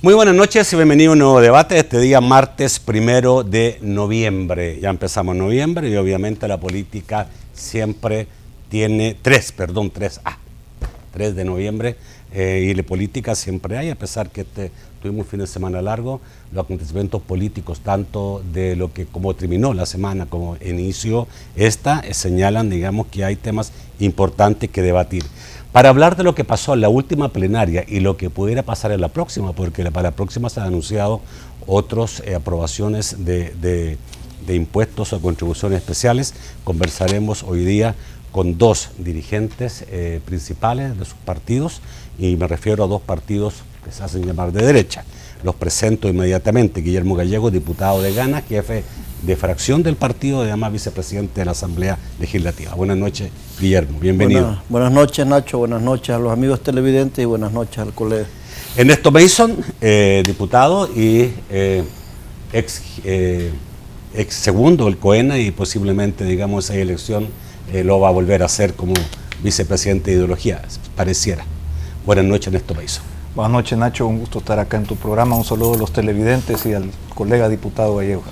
Muy buenas noches y bienvenido a un nuevo debate este día martes 1 de noviembre. Ya empezamos noviembre y obviamente la política siempre tiene 3 de noviembre y la política siempre hay, a pesar que tuvimos un fin de semana largo, los acontecimientos políticos, tanto de lo que como terminó la semana como inició esta, señalan, digamos, que hay temas importantes que debatir. Para hablar de lo que pasó en la última plenaria y lo que pudiera pasar en la próxima, porque para la próxima se han anunciado otras aprobaciones de impuestos o contribuciones especiales, conversaremos hoy día con 2 dirigentes principales de sus partidos, y me refiero a 2 partidos que se hacen llamar de derecha. Los presento inmediatamente. Guillermo Gallego, diputado de Gana, jefe de fracción del partido, además vicepresidente de la Asamblea Legislativa. Buenas noches, Guillermo, bienvenido. Buenas noches, Nacho, buenas noches a los amigos televidentes y buenas noches al colega. Ernesto Mason, diputado y ex segundo del COENA, y posiblemente, digamos, esa elección lo va a volver a hacer como vicepresidente de ideología, pareciera. Buenas noches, Ernesto Mason. Buenas noches, Nacho, un gusto estar acá en tu programa. Un saludo a los televidentes y al colega diputado Gallego.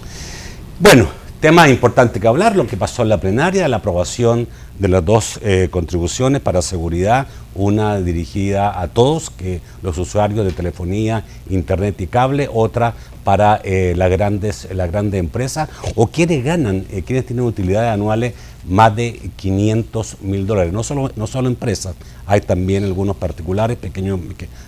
Bueno, tema importante que hablar, lo que pasó en la plenaria, la aprobación de las 2 contribuciones para seguridad, una dirigida a todos, que los usuarios de telefonía, internet y cable, otra para las grandes empresas, o quienes ganan, quienes tienen utilidades anuales más de $500,000. No solo empresas, hay también algunos particulares, pequeños,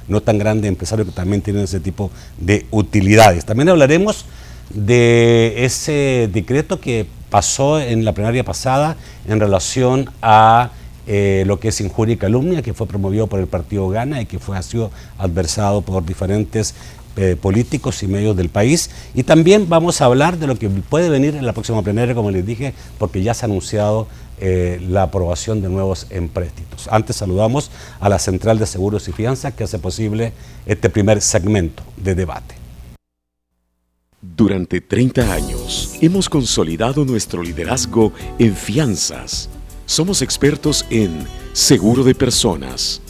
no tan grandes empresarios que también tienen ese tipo de utilidades. También hablaremos de ese decreto que pasó en la plenaria pasada en relación a lo que es injuria y calumnia, que fue promovido por el partido Gana y que ha sido adversado por diferentes políticos y medios del país. Y también vamos a hablar de lo que puede venir en la próxima plenaria, como les dije, porque ya se ha anunciado la aprobación de nuevos empréstitos. Antes saludamos a la Central de Seguros y Fianzas, que hace posible este primer segmento de debate. Durante 30 años hemos consolidado nuestro liderazgo en fianzas. Somos expertos en seguro de personas,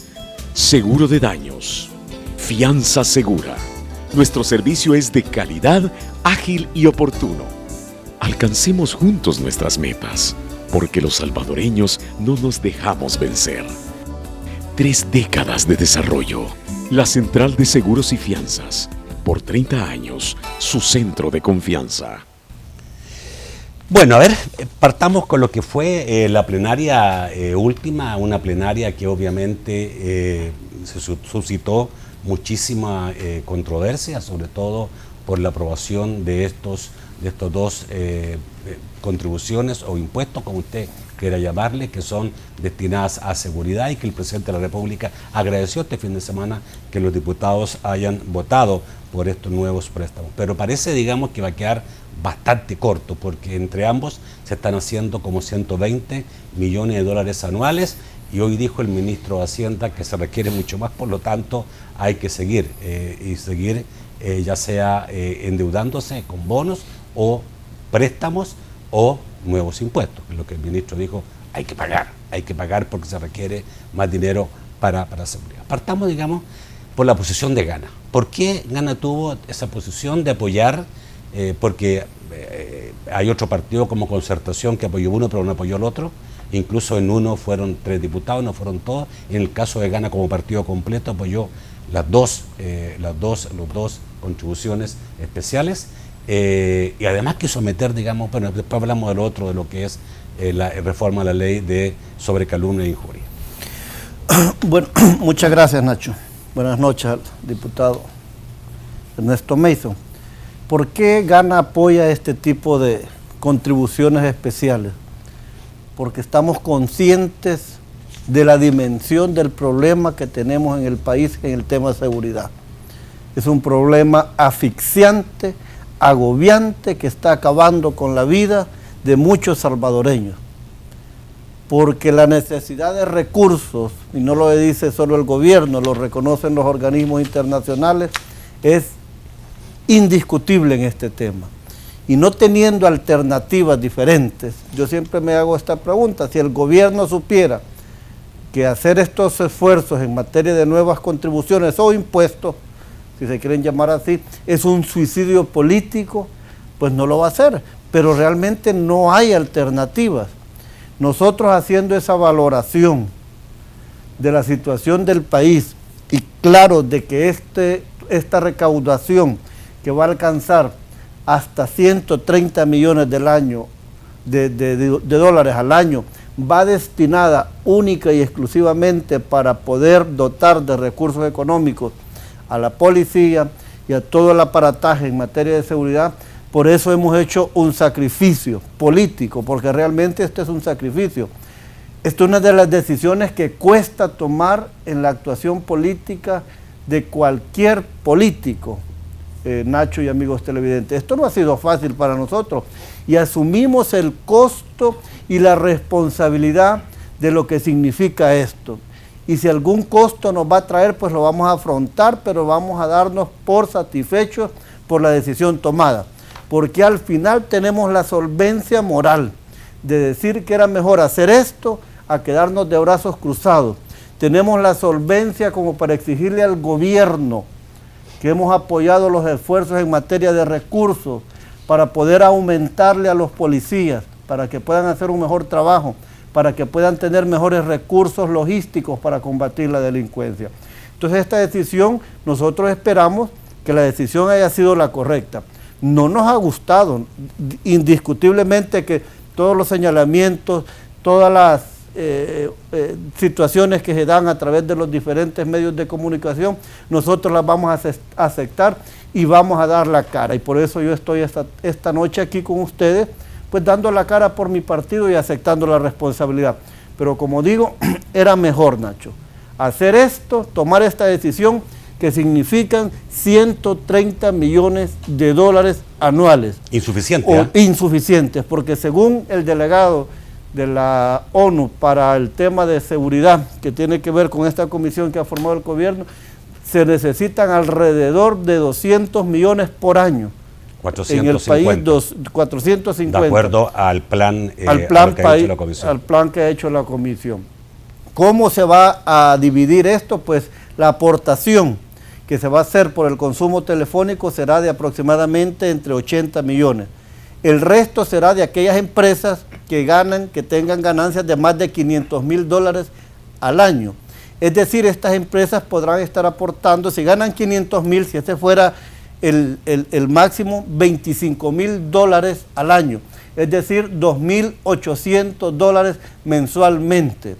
seguro de daños, fianza segura. Nuestro servicio es de calidad, ágil y oportuno. Alcancemos juntos nuestras metas, porque los salvadoreños no nos dejamos vencer. 3 décadas de desarrollo. La Central de Seguros y Fianzas. Por 30 años, su centro de confianza. Bueno, a ver, partamos con lo que fue la plenaria última, una plenaria que obviamente se suscitó muchísima controversia, sobre todo por la aprobación de estos 2 contribuciones o impuestos, como usted quiera llamarle, que son destinadas a seguridad, y que el presidente de la República agradeció este fin de semana que los diputados hayan votado por estos nuevos préstamos. Pero parece, digamos, que va a quedar bastante corto, porque entre ambos se están haciendo como $120 millones anuales, y hoy dijo el ministro de Hacienda que se requiere mucho más, por lo tanto hay que seguir ya sea endeudándose con bonos o préstamos o nuevos impuestos, que es lo que el ministro dijo, hay que pagar porque se requiere más dinero para seguridad. Partamos, digamos, por la posición de Gana. ¿Por qué Gana tuvo esa posición de apoyar? Porque hay otro partido como Concertación que apoyó uno pero no apoyó el otro. Incluso en uno fueron 3 diputados, no fueron todos. En el caso de Gana, como partido completo, apoyó las dos contribuciones especiales. Y además quiso meter, digamos, bueno, después hablamos del otro, de lo que es la reforma a la ley sobre calumnia e injuria. Bueno, muchas gracias, Nacho. Buenas noches al diputado Ernesto Mason. ¿Por qué Gana apoya este tipo de contribuciones especiales? Porque estamos conscientes de la dimensión del problema que tenemos en el país en el tema de seguridad. Es un problema asfixiante, agobiante, que está acabando con la vida de muchos salvadoreños. Porque la necesidad de recursos, y no lo dice solo el gobierno, lo reconocen los organismos internacionales, es indiscutible en este tema. Y no teniendo alternativas diferentes, yo siempre me hago esta pregunta: si el gobierno supiera que hacer estos esfuerzos en materia de nuevas contribuciones o impuestos si se quieren llamar así, es un suicidio político, pues no lo va a hacer, pero realmente no hay alternativas. Nosotros haciendo esa valoración de la situación del país y claro de que esta recaudación que va a alcanzar hasta 130 millones del año de dólares al año va destinada única y exclusivamente para poder dotar de recursos económicos a la policía y a todo el aparataje en materia de seguridad. Por eso hemos hecho un sacrificio político, porque realmente este es un sacrificio. Esta es una de las decisiones que cuesta tomar en la actuación política de cualquier político, Nacho y amigos televidentes. Esto no ha sido fácil para nosotros y asumimos el costo y la responsabilidad de lo que significa esto. Y si algún costo nos va a traer, pues lo vamos a afrontar, pero vamos a darnos por satisfechos por la decisión tomada. Porque al final tenemos la solvencia moral de decir que era mejor hacer esto a quedarnos de brazos cruzados. Tenemos la solvencia como para exigirle al gobierno que hemos apoyado los esfuerzos en materia de recursos para poder aumentarle a los policías, para que puedan hacer un mejor trabajo, para que puedan tener mejores recursos logísticos para combatir la delincuencia. Entonces esta decisión, nosotros esperamos que la decisión haya sido la correcta. No nos ha gustado, indiscutiblemente, que todos los señalamientos, todas las situaciones que se dan a través de los diferentes medios de comunicación, nosotros las vamos a aceptar y vamos a dar la cara. Y por eso yo estoy esta noche aquí con ustedes, pues dando la cara por mi partido y aceptando la responsabilidad. Pero como digo, era mejor, Nacho, hacer esto, tomar esta decisión que significan 130 millones de dólares anuales. Insuficiente. Insuficientes, porque según el delegado de la ONU para el tema de seguridad, que tiene que ver con esta comisión que ha formado el gobierno, se necesitan alrededor de 200 millones por año. 450. En el país, 450. De acuerdo al plan, que ha hecho la comisión. Al plan que ha hecho la comisión. ¿Cómo se va a dividir esto? Pues la aportación que se va a hacer por el consumo telefónico será de aproximadamente entre 80 millones. El resto será de aquellas empresas que tengan ganancias de más de 500 mil dólares al año. Es decir, estas empresas podrán estar aportando, si ganan 500 mil, si este fuera el máximo, 25 mil dólares al año. Es decir, 2.800 dólares mensualmente.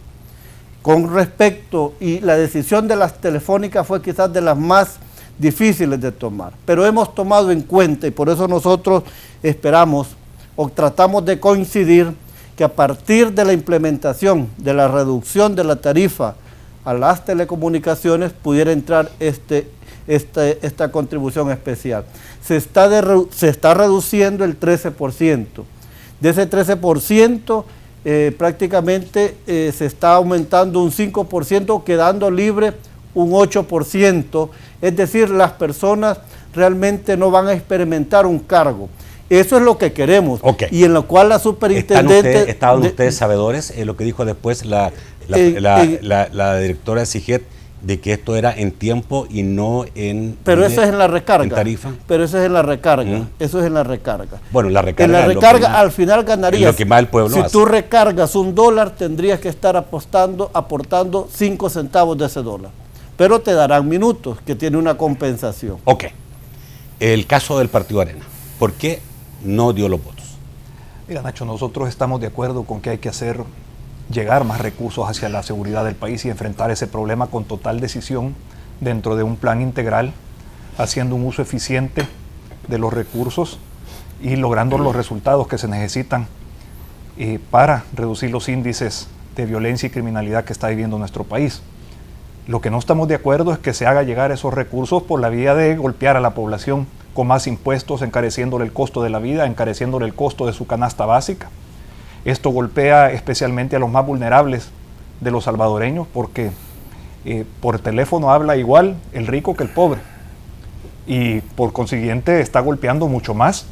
Con respecto, y la decisión de las telefónicas fue quizás de las más difíciles de tomar, pero hemos tomado en cuenta y por eso nosotros esperamos o tratamos de coincidir que a partir de la implementación de la reducción de la tarifa a las telecomunicaciones pudiera entrar esta contribución especial. Se está reduciendo el 13%. De ese 13%, prácticamente se está aumentando un 5%, quedando libre un 8%, es decir, las personas realmente no van a experimentar un cargo. Eso es lo que queremos, y en lo cual la superintendente... ¿Estaban ustedes sabedores en lo que dijo después la directora de CIGET, de que esto era en tiempo y no en... Pero eso es en la recarga. ¿En tarifa? Pero eso es en la recarga, eso es en la recarga. Bueno, la recarga... En la recarga al final ganarías. Lo que más el pueblo si hace. tú recargas $1, tendrías que estar aportando 5 centavos de ese dólar. Pero te darán minutos, que tiene una compensación. Ok. El caso del Partido Arena, ¿por qué no dio los votos? Mira, Nacho, nosotros estamos de acuerdo con que hay que llegar más recursos hacia la seguridad del país y enfrentar ese problema con total decisión dentro de un plan integral, haciendo un uso eficiente de los recursos y logrando los resultados que se necesitan para reducir los índices de violencia y criminalidad que está viviendo nuestro país. Lo que no estamos de acuerdo es que se haga llegar esos recursos por la vía de golpear a la población con más impuestos, encareciéndole el costo de la vida, encareciéndole el costo de su canasta básica. Esto golpea especialmente a los más vulnerables de los salvadoreños porque por teléfono habla igual el rico que el pobre y por consiguiente está golpeando mucho más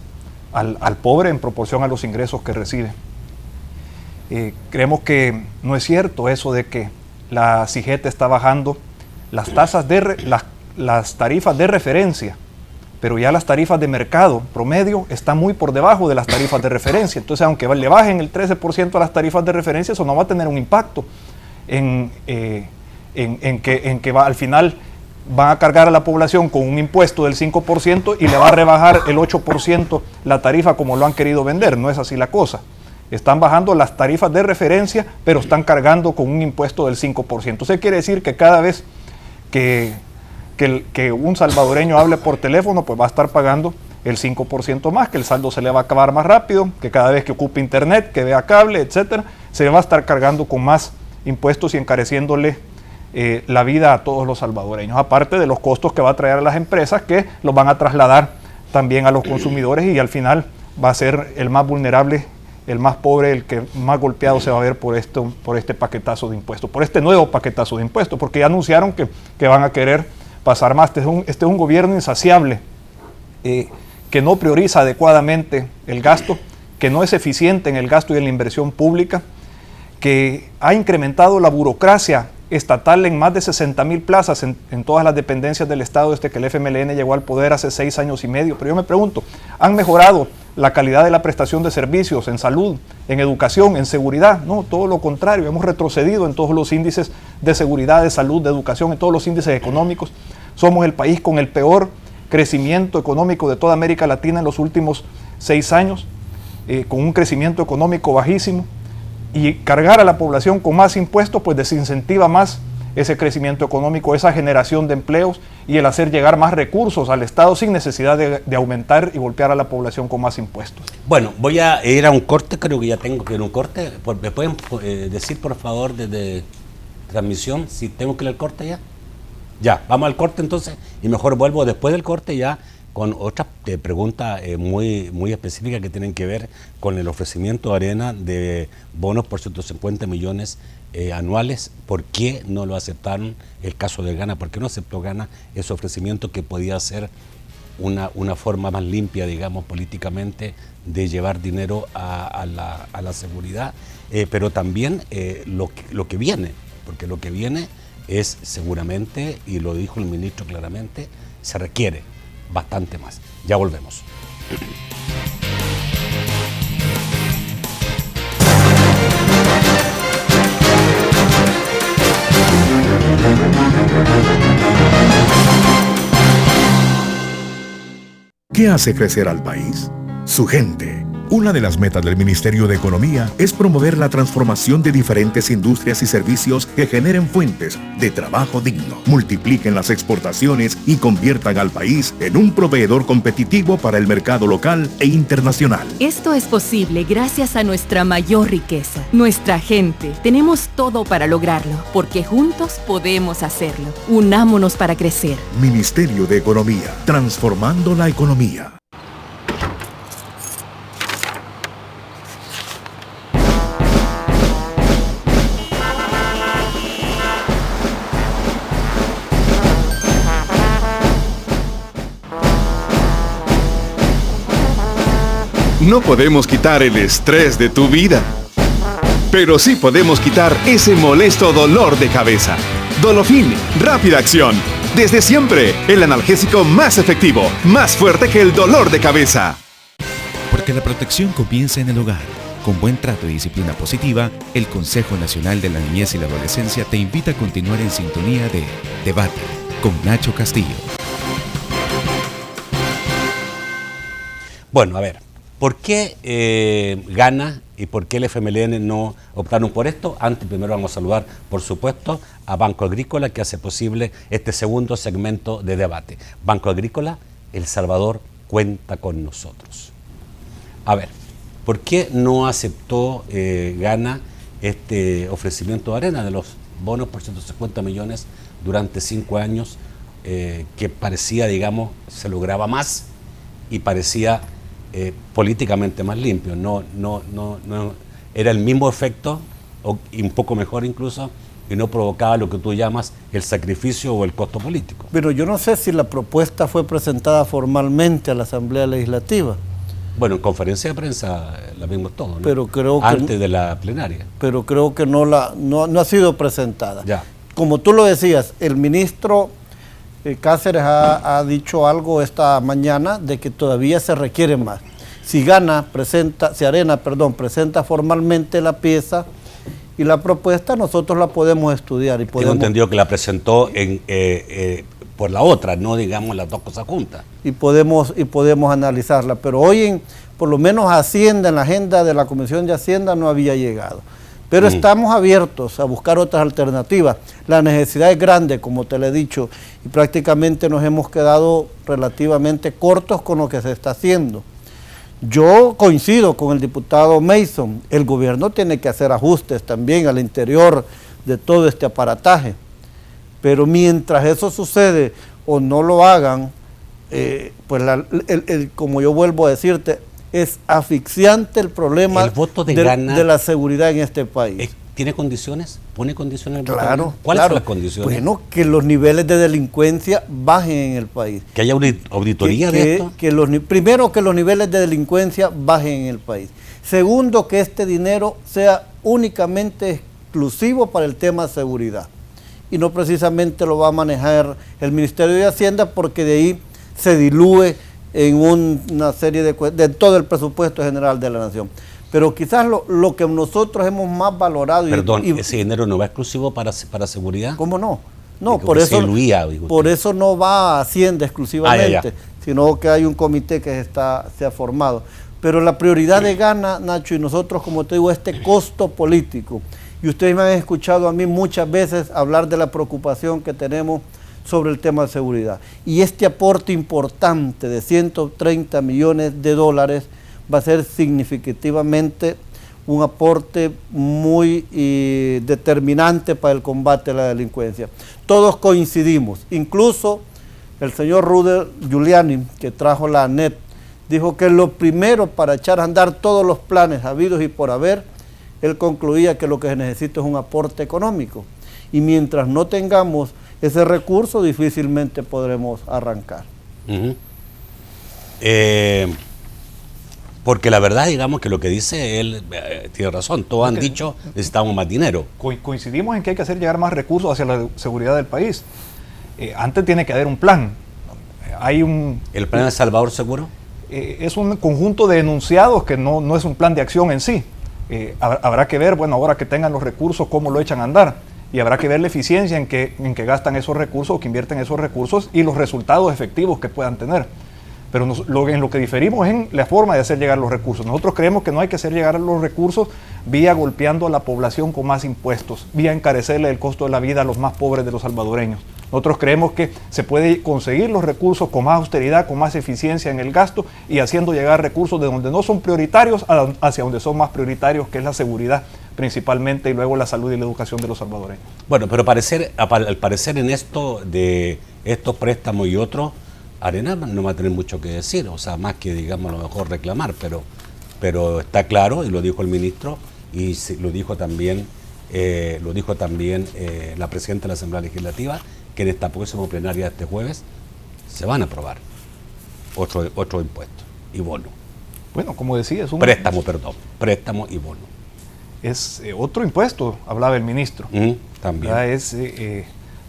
al pobre en proporción a los ingresos que recibe. Creemos que no es cierto eso de que la CIGET está bajando las tasas las tarifas de referencia, pero ya las tarifas de mercado promedio están muy por debajo de las tarifas de referencia. Entonces, aunque le bajen el 13% a las tarifas de referencia, eso no va a tener un impacto en que al final van a cargar a la población con un impuesto del 5% y le va a rebajar el 8% la tarifa como lo han querido vender. No es así la cosa. Están bajando las tarifas de referencia, pero están cargando con un impuesto del 5%. Eso quiere decir que cada vez que un salvadoreño hable por teléfono, pues va a estar pagando el 5% más, que el saldo se le va a acabar más rápido, que cada vez que ocupe internet, que vea cable, etcétera, se va a estar cargando con más impuestos y encareciéndole la vida a todos los salvadoreños, aparte de los costos que va a traer a las empresas, que los van a trasladar también a los consumidores, y al final va a ser el más vulnerable, el más pobre, el que más golpeado se va a ver por este paquetazo de impuestos, por este nuevo paquetazo de impuestos, porque ya anunciaron que van a querer pasar más. Este es un gobierno insaciable, que no prioriza adecuadamente el gasto, que no es eficiente en el gasto y en la inversión pública, que ha incrementado la burocracia estatal en más de 60,000 plazas en todas las dependencias del Estado desde que el FMLN llegó al poder hace 6 años y medio. Pero yo me pregunto, ¿han mejorado la calidad de la prestación de servicios en salud, en educación, en seguridad? No, todo lo contrario, hemos retrocedido en todos los índices de seguridad, de salud, de educación, en todos los índices económicos. Somos el país con el peor crecimiento económico de toda América Latina en los últimos 6 años, con un crecimiento económico bajísimo. Y cargar a la población con más impuestos, pues desincentiva más ese crecimiento económico, esa generación de empleos y el hacer llegar más recursos al Estado sin necesidad de aumentar y golpear a la población con más impuestos. Bueno, voy a ir a un corte, creo que ya tengo que ir a un corte. ¿Me pueden decir, por favor, desde transmisión, si tengo que ir al corte ya? Ya, vamos al corte entonces, y mejor vuelvo después del corte ya con otras preguntas muy específicas que tienen que ver con el ofrecimiento de Arena de bonos por 150 millones anuales. ¿Por qué no lo aceptaron? El caso de Gana, ¿por qué no aceptó Gana ese ofrecimiento que podía ser una forma más limpia, digamos, políticamente, de llevar dinero a la seguridad? Pero también lo que viene, porque lo que viene es seguramente, y lo dijo el ministro claramente, se requiere bastante más. Ya volvemos. ¿Qué hace crecer al país? Su gente. Una de las metas del Ministerio de Economía es promover la transformación de diferentes industrias y servicios que generen fuentes de trabajo digno, multipliquen las exportaciones y conviertan al país en un proveedor competitivo para el mercado local e internacional. Esto es posible gracias a nuestra mayor riqueza, nuestra gente. Tenemos todo para lograrlo, porque juntos podemos hacerlo. Unámonos para crecer. Ministerio de Economía, transformando la economía. No podemos quitar el estrés de tu vida, pero sí podemos quitar ese molesto dolor de cabeza. Dolofin, rápida acción. Desde siempre, el analgésico más efectivo, más fuerte que el dolor de cabeza. Porque la protección comienza en el hogar. Con buen trato y disciplina positiva, el Consejo Nacional de la Niñez y la Adolescencia te invita a continuar en sintonía de Debate con Nacho Castillo. Bueno, a ver, ¿por qué Gana y por qué el FMLN no optaron por esto? Antes, primero vamos a saludar, por supuesto, a Banco Agrícola, que hace posible este segundo segmento de debate. Banco Agrícola, El Salvador cuenta con nosotros. A ver, ¿por qué no aceptó Gana este ofrecimiento de Arena de los bonos por 150 millones durante 5 años, que parecía, digamos, se lograba más y parecía políticamente más limpio? No era el mismo efecto, y un poco mejor incluso, y no provocaba lo que tú llamas el sacrificio o el costo político. Pero yo no sé si la propuesta fue presentada formalmente a la Asamblea Legislativa. Bueno, en conferencia de prensa la vimos todo, ¿no? Pero creo que antes de la plenaria. Pero creo que no ha sido presentada. Ya. Como tú lo decías, el ministro Cáceres ha dicho algo esta mañana de que todavía se requiere más. Si Arena presenta formalmente la pieza y la propuesta, nosotros la podemos estudiar. Y Tengo entendido que la presentó por la otra, no digamos las dos cosas juntas. Y podemos analizarla, pero hoy por lo menos Hacienda, en la agenda de la Comisión de Hacienda no había llegado. Pero estamos abiertos a buscar otras alternativas. La necesidad es grande, como te lo he dicho, y prácticamente nos hemos quedado relativamente cortos con lo que se está haciendo. Yo coincido con el diputado Mason, el gobierno tiene que hacer ajustes también al interior de todo este aparataje, pero mientras eso sucede o no lo hagan, pues como yo vuelvo a decirte, es asfixiante el problema de la seguridad en este país. ¿Tiene condiciones? ¿Pone condiciones? Claro. ¿Cuáles son las condiciones? Bueno, que los niveles de delincuencia bajen en el país. ¿Que haya auditoría de esto? Primero, que los niveles de delincuencia bajen en el país. Segundo, que este dinero sea únicamente exclusivo para el tema de seguridad. Y no precisamente lo va a manejar el Ministerio de Hacienda, porque de ahí se dilúe en una serie de todo el presupuesto general de la nación. Pero quizás lo que nosotros hemos más valorado... Perdón, ¿ese dinero no va exclusivo para seguridad? ¿Cómo no? No, por eso no va a Hacienda exclusivamente, sino que hay un comité que se ha formado. Pero la prioridad de Gana, Nacho, y nosotros, como te digo, este costo político. Y ustedes me han escuchado a mí muchas veces hablar de la preocupación que tenemos sobre el tema de seguridad. Y este aporte importante de 130 millones de dólares va a ser significativamente un aporte muy determinante para el combate a la delincuencia. Todos coincidimos, incluso el señor Rudy Giuliani, que trajo la ANET, dijo que lo primero para echar a andar todos los planes habidos y por haber, él concluía que lo que se necesita es un aporte económico. Y mientras no tengamos ese recurso, difícilmente podremos arrancar. Porque la verdad, digamos que lo que dice él tiene razón. Todos han dicho necesitamos más dinero. Coincidimos en que hay que hacer llegar más recursos hacia la seguridad del país. Antes tiene que haber un plan. ¿El plan de Salvador Seguro? Es un conjunto de enunciados que no es un plan de acción en sí. Habrá que ver, bueno, ahora que tengan los recursos, cómo lo echan a andar. Y habrá que ver la eficiencia en que gastan esos recursos o que invierten esos recursos y los resultados efectivos que puedan tener. Pero en lo que diferimos es en la forma de hacer llegar los recursos. Nosotros creemos que no hay que hacer llegar los recursos vía golpeando a la población con más impuestos, vía encarecerle el costo de la vida a los más pobres de los salvadoreños. Nosotros creemos que se puede conseguir los recursos con más austeridad, con más eficiencia en el gasto y haciendo llegar recursos de donde no son prioritarios hacia donde son más prioritarios, que es la seguridad principalmente, y luego la salud y la educación de los salvadoreños. Bueno, pero al parecer en esto de estos préstamos y otros, Arena no va a tener mucho que decir, o sea, más que, digamos, a lo mejor reclamar, pero está claro, y lo dijo el ministro, y lo dijo también la presidenta de la Asamblea Legislativa, que en esta próxima plenaria de este jueves se van a aprobar otro impuesto y bono. Bueno, como decía, es un... préstamo y bono. Es otro impuesto, hablaba el ministro. También.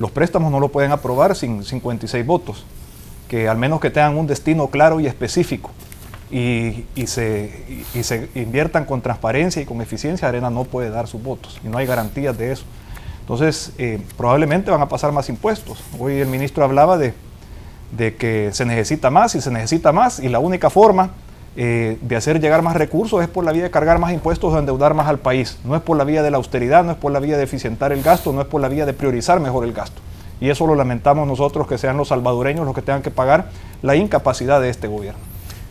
Los préstamos no lo pueden aprobar sin 56 votos. Que al menos que tengan un destino claro y específico y se inviertan con transparencia y con eficiencia, Arena no puede dar sus votos y no hay garantías de eso. Entonces, probablemente van a pasar más impuestos. Hoy el ministro hablaba de que se necesita más y la única forma de hacer llegar más recursos es por la vía de cargar más impuestos o endeudar más al país. No es por la vía de la austeridad, no es por la vía de eficientar el gasto, no es por la vía de priorizar mejor el gasto. Y eso lo lamentamos nosotros, que sean los salvadoreños los que tengan que pagar la incapacidad de este gobierno.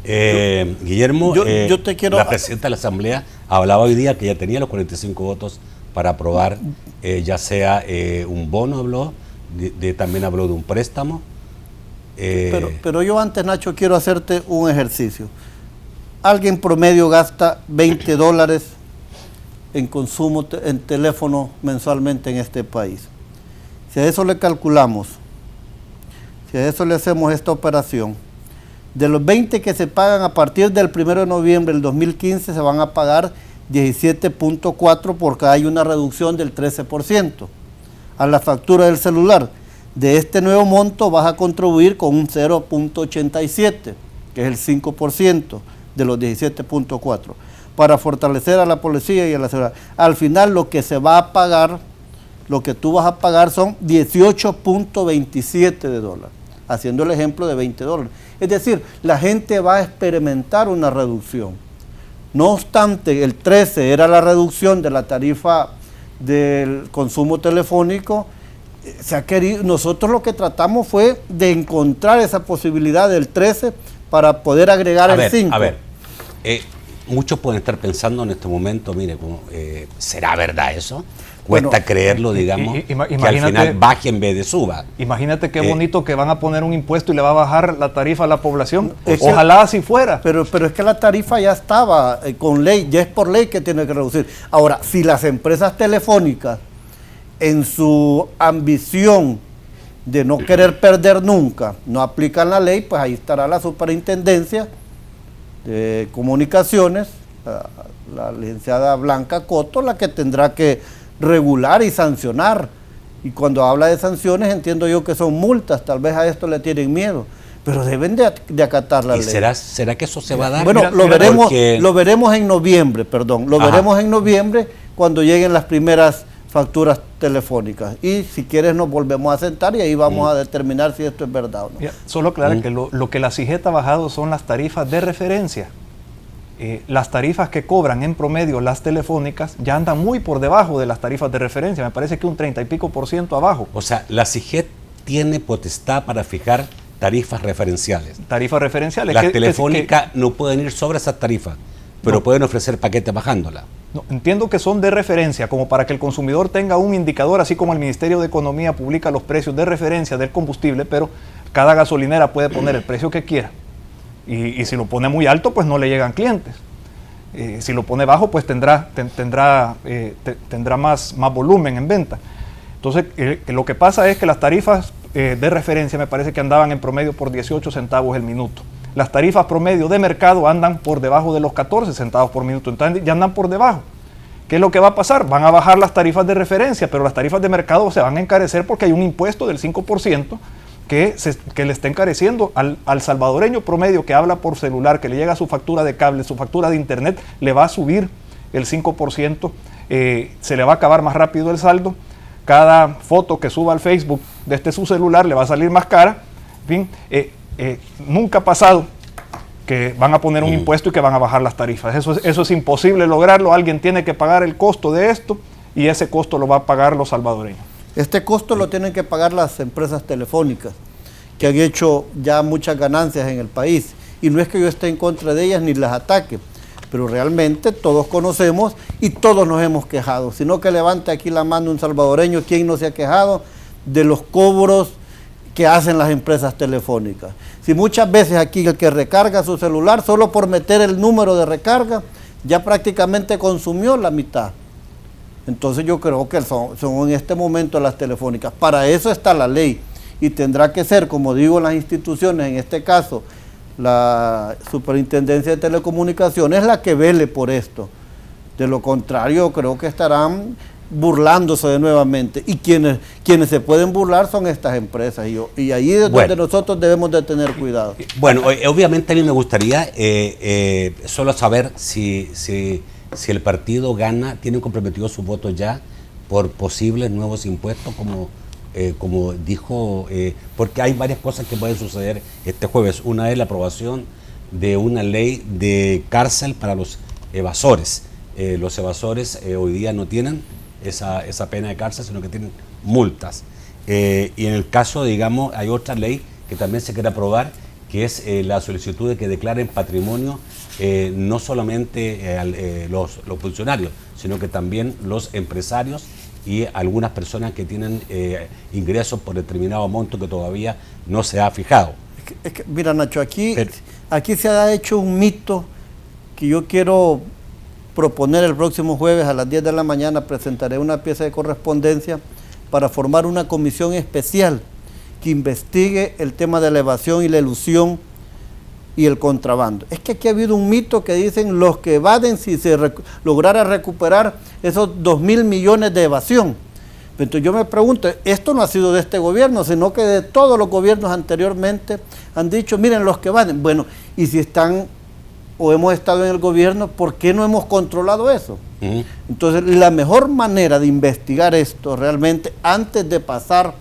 Guillermo, la presidenta de la Asamblea hablaba hoy día que ya tenía los 45 votos para aprobar, ya sea un bono, habló, también habló de un préstamo. Pero yo antes, Nacho, quiero hacerte un ejercicio. Alguien promedio gasta $20 en consumo en teléfono mensualmente en este país. Si a eso le calculamos, si a eso le hacemos esta operación, de los 20 que se pagan a partir del 1 de noviembre del 2015 se van a pagar 17.4 porque hay una reducción del 13% a la factura del celular. de este nuevo monto vas a contribuir con un 0.87, que es el 5% de los 17.4, para fortalecer a la policía y a la seguridad. Al final lo que se va a pagar, lo que tú vas a pagar son 18.27 de dólares, haciendo el ejemplo de $20. Es decir, la gente va a experimentar una reducción. No obstante, el 13 era la reducción de la tarifa del consumo telefónico. Nosotros lo que tratamos fue de encontrar esa posibilidad del 13 para poder agregar el 5. A ver, muchos pueden estar pensando en este momento, mire, ¿será verdad eso? Cuesta creerlo, digamos, que al final baje en vez de suba. Imagínate qué bonito que van a poner un impuesto y le va a bajar la tarifa a la población. Ojalá así fuera. Pero es que la tarifa ya estaba con ley, ya es por ley que tiene que reducir. Ahora, si las empresas telefónicas, en su ambición de no querer perder nunca, no aplican la ley, pues ahí estará la Superintendencia de Comunicaciones, la licenciada Blanca Coto, la que tendrá que regular y sancionar. Y cuando habla de sanciones, entiendo yo que son multas, tal vez a esto le tienen miedo, pero deben de acatar la ley. ¿Será que eso se va a dar? Bueno, lo veremos en noviembre, veremos en noviembre cuando lleguen las primeras facturas telefónicas. Y si quieres nos volvemos a sentar y ahí vamos a determinar si esto es verdad o no. Solo aclarar que lo que la CIGET ha bajado son las tarifas de referencia. Las tarifas que cobran en promedio las telefónicas ya andan muy por debajo de las tarifas de referencia, me parece que un 30 y pico % abajo. O sea, la CIGET tiene potestad para fijar tarifas referenciales. Tarifas referenciales. Las telefónicas no pueden ir sobre esas tarifas, pero pueden ofrecer paquetes bajándola. No, entiendo que son de referencia, como para que el consumidor tenga un indicador, así como el Ministerio de Economía publica los precios de referencia del combustible, pero cada gasolinera puede poner el precio que quiera. Y si lo pone muy alto, pues no le llegan clientes. Si lo pone bajo, pues tendrá más volumen en venta. Entonces, lo que pasa es que las tarifas de referencia me parece que andaban en promedio por 18 centavos el minuto. Las tarifas promedio de mercado andan por debajo de los 14 centavos por minuto, entonces ya andan por debajo. ¿Qué es lo que va a pasar? Van a bajar las tarifas de referencia, pero las tarifas de mercado se van a encarecer porque hay un impuesto del 5% que le está encareciendo al salvadoreño promedio que habla por celular, que le llega su factura de cable, su factura de internet, le va a subir el 5%, se le va a acabar más rápido el saldo, cada foto que suba al Facebook desde su celular le va a salir más cara. En fin, nunca ha pasado que van a poner un impuesto y que van a bajar las tarifas. Eso es imposible lograrlo, alguien tiene que pagar el costo de esto y ese costo lo va a pagar los salvadoreños. Este costo lo tienen que pagar las empresas telefónicas, que han hecho ya muchas ganancias en el país. Y no es que yo esté en contra de ellas ni las ataque, pero realmente todos conocemos y todos nos hemos quejado. Sino que levante aquí la mano un salvadoreño, ¿quién no se ha quejado de los cobros que hacen las empresas telefónicas? Si muchas veces aquí el que recarga su celular, solo por meter el número de recarga, ya prácticamente consumió la mitad. Entonces yo creo que son en este momento las telefónicas. Para eso está la ley y tendrá que ser, como digo, las instituciones, en este caso la Superintendencia de Telecomunicaciones, la que vele por esto. De lo contrario, creo que estarán burlándose de nuevamente. Y quienes se pueden burlar son estas empresas. Y ahí es donde nosotros debemos de tener cuidado. Bueno, obviamente a mí me gustaría solo saber si el partido gana, tiene comprometido sus votos ya por posibles nuevos impuestos, como dijo, porque hay varias cosas que pueden suceder este jueves. Una es la aprobación de una ley de cárcel para los evasores. Los evasores hoy día no tienen esa pena de cárcel, sino que tienen multas. Y en el caso, digamos, hay otra ley que también se quiere aprobar, que es la solicitud de que declaren patrimonio no solamente los funcionarios, sino que también los empresarios y algunas personas que tienen ingresos por determinado monto que todavía no se ha fijado. Mira, Nacho, aquí se ha hecho un mito que yo quiero proponer el próximo jueves a las 10 de la mañana. Presentaré una pieza de correspondencia para formar una comisión especial que investigue el tema de la evasión y la elusión y el contrabando. Es que aquí ha habido un mito que dicen los que evaden, si se lograra recuperar esos 2.000 millones de evasión. Entonces yo me pregunto, esto no ha sido de este gobierno, sino que de todos los gobiernos anteriormente han dicho, miren los que van. Bueno, y si están o hemos estado en el gobierno, ¿por qué no hemos controlado eso? Entonces, la mejor manera de investigar esto realmente, antes de pasar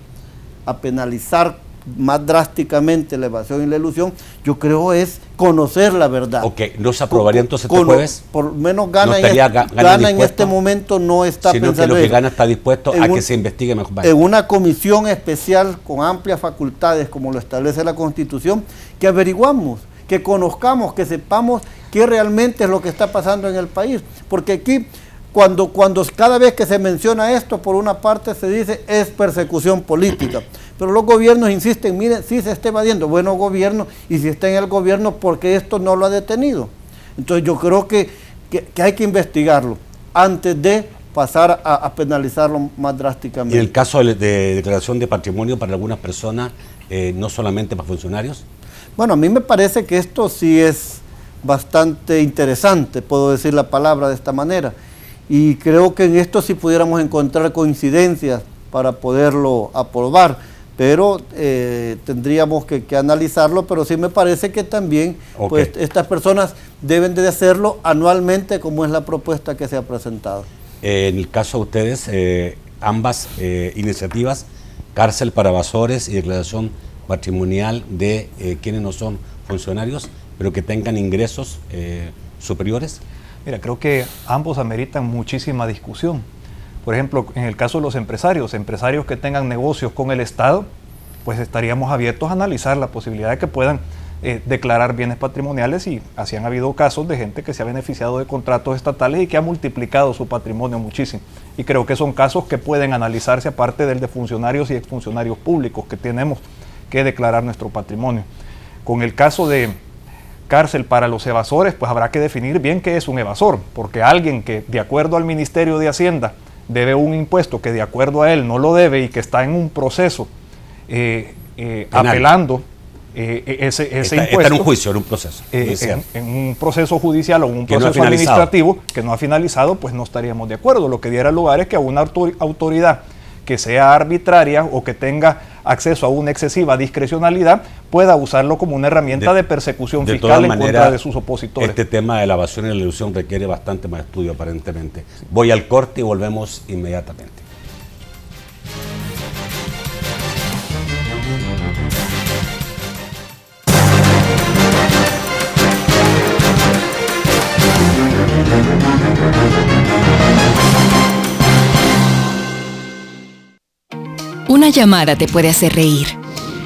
a penalizar más drásticamente la evasión y la ilusión, yo creo es conocer la verdad. Ok, ¿no se aprobaría entonces este jueves? Por lo menos Gana, ¿No en este momento no está sino pensando que lo que Gana está dispuesto a que se investigue mejor. En una comisión especial con amplias facultades, como lo establece la Constitución, que averiguamos, que conozcamos, que sepamos qué realmente es lo que está pasando en el país. Porque aquí, cuando cada vez que se menciona esto, por una parte se dice es persecución política, pero los gobiernos insisten, miren, sí se está evadiendo, bueno gobierno, y si está en el gobierno, ¿por qué esto no lo ha detenido? Entonces yo creo que hay que investigarlo antes de pasar a penalizarlo más drásticamente. ¿Y en el caso de declaración de patrimonio para algunas personas, no solamente para funcionarios? Bueno, a mí me parece que esto sí es bastante interesante, puedo decir la palabra de esta manera, y creo que en esto sí pudiéramos encontrar coincidencias para poderlo aprobar, pero tendríamos que analizarlo, pero sí me parece que también pues, estas personas deben de hacerlo anualmente, como es la propuesta que se ha presentado. En el caso de ustedes, ambas iniciativas, cárcel para evasores y declaración patrimonial de quienes no son funcionarios, pero que tengan ingresos superiores. Mira, creo que ambos ameritan muchísima discusión. Por ejemplo, en el caso de los empresarios que tengan negocios con el Estado, pues estaríamos abiertos a analizar la posibilidad de que puedan declarar bienes patrimoniales, y así han habido casos de gente que se ha beneficiado de contratos estatales y que ha multiplicado su patrimonio muchísimo. Y creo que son casos que pueden analizarse aparte del de funcionarios y exfuncionarios públicos que tenemos que declarar nuestro patrimonio. Con el caso de cárcel para los evasores, pues habrá que definir bien qué es un evasor, porque alguien que de acuerdo al Ministerio de Hacienda debe un impuesto que de acuerdo a él no lo debe y que está en un proceso apelando ese impuesto. Está en un juicio, en un proceso judicial. En un proceso judicial o un proceso administrativo que no ha finalizado, pues no estaríamos de acuerdo. Lo que diera lugar es que a una autoridad que sea arbitraria o que tenga acceso a una excesiva discrecionalidad pueda usarlo como una herramienta de persecución fiscal en contra de sus opositores. Este tema de la evasión y la ilusión requiere bastante más estudio, aparentemente. Voy al corte y volvemos inmediatamente. Una llamada te puede hacer reír,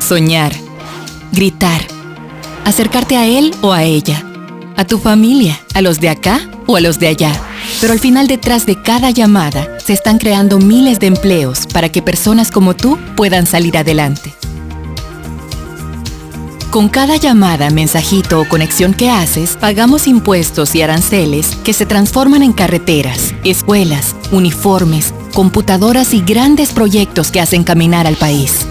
soñar, gritar, acercarte a él o a ella, a tu familia, a los de acá o a los de allá. Pero al final, detrás de cada llamada se están creando miles de empleos para que personas como tú puedan salir adelante. Con cada llamada, mensajito o conexión que haces, pagamos impuestos y aranceles que se transforman en carreteras, escuelas, uniformes, computadoras y grandes proyectos que hacen caminar al país.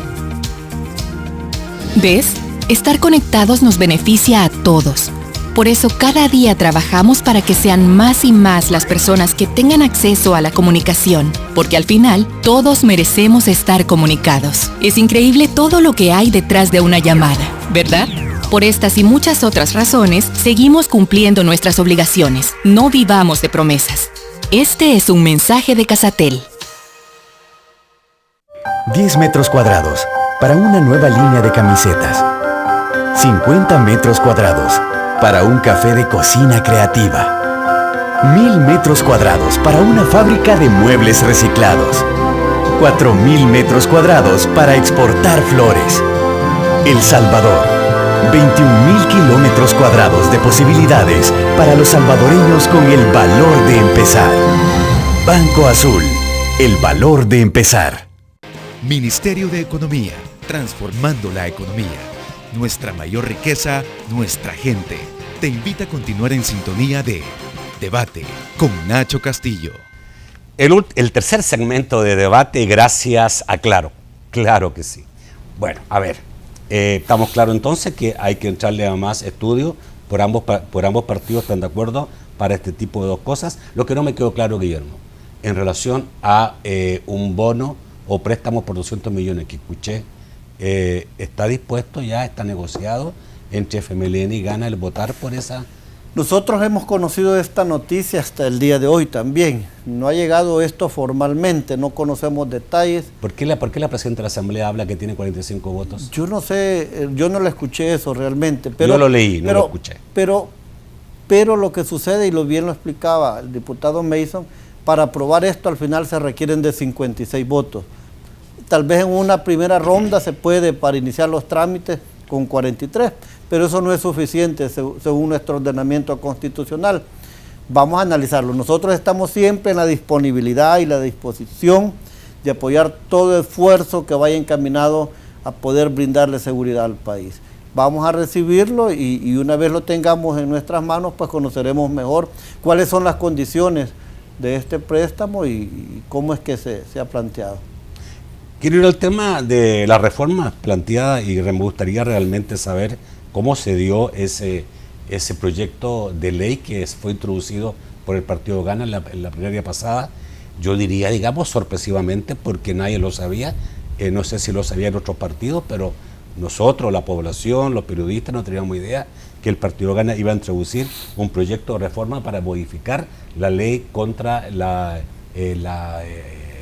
¿Ves? Estar conectados nos beneficia a todos. Por eso cada día trabajamos para que sean más y más las personas que tengan acceso a la comunicación, porque al final todos merecemos estar comunicados. Es increíble todo lo que hay detrás de una llamada, ¿verdad? Por estas y muchas otras razones, seguimos cumpliendo nuestras obligaciones. No vivamos de promesas. Este es un mensaje de Casatel. 10 metros cuadrados para una nueva línea de camisetas. 50 metros cuadrados para un café de cocina creativa. 1000 metros cuadrados para una fábrica de muebles reciclados. 4000 metros cuadrados para exportar flores. El Salvador. 21.000 kilómetros cuadrados de posibilidades para los salvadoreños con el valor de empezar. Banco Azul. El valor de empezar. Ministerio de Economía. Transformando la economía. Nuestra mayor riqueza, nuestra gente. Te invita a continuar en sintonía de Debate con Nacho Castillo. El tercer segmento de debate, gracias a Claro. Claro que sí. Bueno, a ver, estamos claros entonces que hay que entrarle a más estudio. Por ambos partidos están de acuerdo para este tipo de dos cosas. Lo que no me quedó claro, Guillermo, en relación a un bono o préstamos por 200 millones que escuché, está dispuesto ya, está negociado entre FMLN y Gana el votar por esa. Nosotros hemos conocido esta noticia hasta el día de hoy también. No ha llegado esto formalmente, no conocemos detalles. ¿Por qué la presidenta de la Asamblea habla que tiene 45 votos? Yo no sé, yo no le escuché eso realmente. Pero, yo lo leí, no lo escuché. Pero lo que sucede, y bien lo explicaba el diputado Mason, para aprobar esto al final se requieren de 56 votos. Tal vez en una primera ronda se puede, para iniciar los trámites, con 43, pero eso no es suficiente según nuestro ordenamiento constitucional. Vamos a analizarlo. Nosotros estamos siempre en la disponibilidad y la disposición de apoyar todo esfuerzo que vaya encaminado a poder brindarle seguridad al país. Vamos a recibirlo y una vez lo tengamos en nuestras manos, pues conoceremos mejor cuáles son las condiciones de este préstamo y cómo es que se ha planteado. Quiero ir al tema de las reformas planteadas y me gustaría realmente saber cómo se dio ese proyecto de ley que fue introducido por el partido Gana en la plenaria pasada. Yo diría, digamos, sorpresivamente, porque nadie lo sabía. No sé si lo sabían otros partidos, pero nosotros, la población, los periodistas, no teníamos idea que el partido Gana iba a introducir un proyecto de reforma para modificar la ley contra la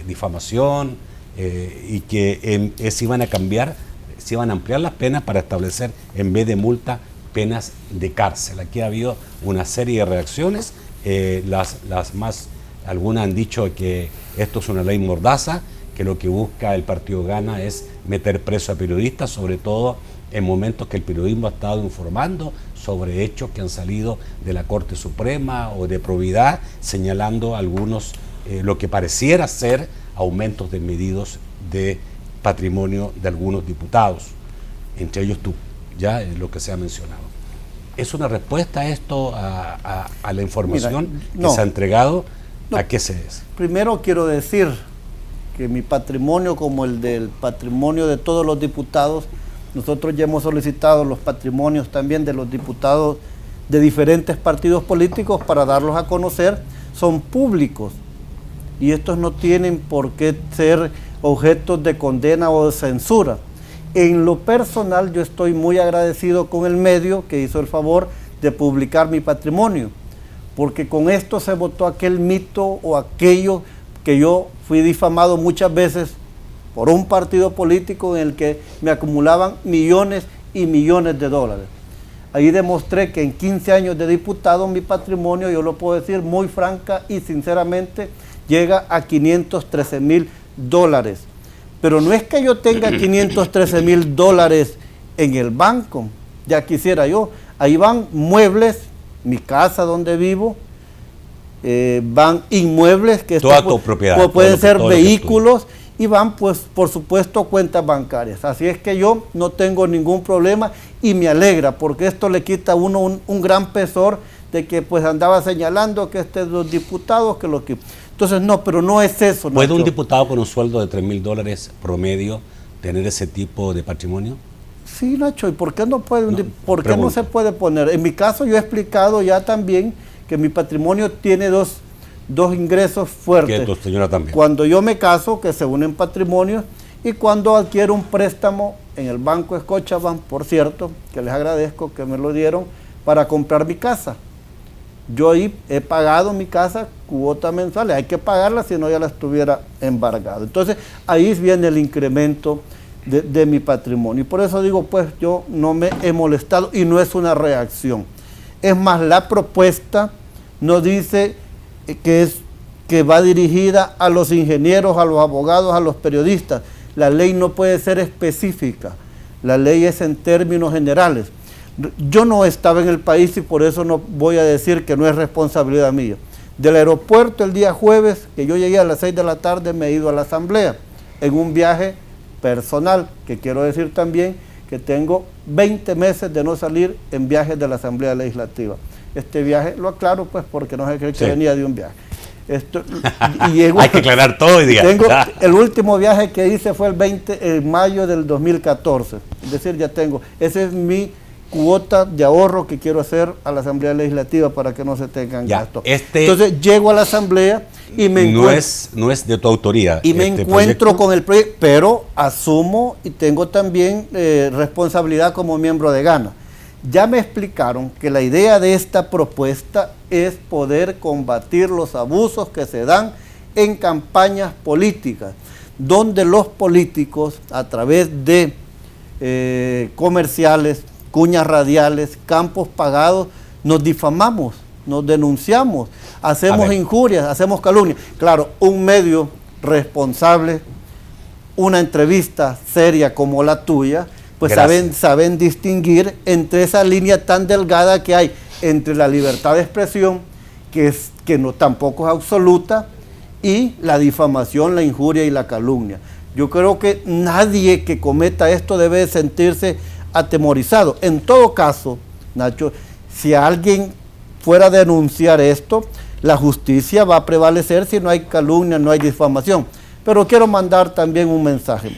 difamación, y que se iban a cambiar, se iban a ampliar las penas para establecer, en vez de multa, penas de cárcel. Aquí ha habido una serie de reacciones, algunas han dicho que esto es una ley mordaza, que lo que busca el partido Gana es meter preso a periodistas, sobre todo en momentos que el periodismo ha estado informando sobre hechos que han salido de la Corte Suprema o de probidad, señalando algunos, lo que pareciera ser aumentos desmedidos de patrimonio de algunos diputados, entre ellos tú, ya lo que se ha mencionado. ¿Es una respuesta a esto, a la información que se ha entregado? No. ¿A qué se es? Primero quiero decir que mi patrimonio, como el del patrimonio de todos los diputados, nosotros ya hemos solicitado los patrimonios también de los diputados de diferentes partidos políticos para darlos a conocer, son públicos. Y estos no tienen por qué ser objetos de condena o de censura. En lo personal, yo estoy muy agradecido con el medio que hizo el favor de publicar mi patrimonio, porque con esto se botó aquel mito o aquello que yo fui difamado muchas veces por un partido político en el que me acumulaban millones y millones de dólares. Ahí demostré que en 15 años de diputado mi patrimonio, yo lo puedo decir muy franca y sinceramente, llega a $513,000. Pero no es que yo tenga $513,000 en el banco, ya quisiera yo. Ahí van muebles, mi casa donde vivo, van inmuebles, que toda tu propiedad, pueden ser vehículos, y van, pues, por supuesto, cuentas bancarias. Así es que yo no tengo ningún problema y me alegra, porque esto le quita a uno un gran pesar de que pues andaba señalando que los diputados, que lo que... Entonces, no, pero no es eso. ¿Puede Nacho. un diputado con un sueldo de $3,000 promedio tener ese tipo de patrimonio? Sí, Nacho, ¿y por qué no puede? ¿Por qué no se puede poner? En mi caso, yo he explicado ya también que mi patrimonio tiene dos ingresos fuertes. Que tu señora también. Cuando yo me caso, que se unen patrimonios, y cuando adquiero un préstamo en el Banco Scotiabank, por cierto, que les agradezco que me lo dieron para comprar mi casa. Yo ahí he pagado mi casa cuota mensuales, hay que pagarla, si no ya la estuviera embargado. Entonces ahí viene el incremento de mi patrimonio. Y por eso digo, pues yo no me he molestado y no es una reacción. Es más, la propuesta no dice que va dirigida a los ingenieros, a los abogados, a los periodistas. La ley no puede ser específica, la ley es en términos generales. Yo no estaba en el país y por eso no voy a decir que no es responsabilidad mía. Del aeropuerto el día jueves, que yo llegué a las 6 de la tarde, me he ido a la asamblea en un viaje personal, que quiero decir también que tengo 20 meses de no salir en viajes de la Asamblea Legislativa. Este viaje, lo aclaro pues porque no sé qué que venía de un viaje. Hay que aclarar todo hoy día. El último viaje que hice fue el 20 de mayo del 2014, es decir, ya tengo, ese es mi cuota de ahorro que quiero hacer a la Asamblea Legislativa para que no se tengan gastos. Entonces llego a la Asamblea y me encuentro... No es de tu autoría. Y me encuentro con el proyecto, pero asumo y tengo también responsabilidad como miembro de Gana. Ya me explicaron que la idea de esta propuesta es poder combatir los abusos que se dan en campañas políticas, donde los políticos a través de comerciales, cuñas radiales, campos pagados, nos difamamos, nos denunciamos, hacemos injurias, hacemos calumnias. Claro, un medio responsable, una entrevista seria como la tuya, pues saben distinguir entre esa línea tan delgada que hay entre la libertad de expresión, que no tampoco es absoluta, y la difamación, la injuria y la calumnia. Yo creo que nadie que cometa esto debe sentirse atemorizado. En todo caso, Nacho, si alguien fuera a denunciar esto, la justicia va a prevalecer si no hay calumnia, no hay difamación. Pero quiero mandar también un mensaje.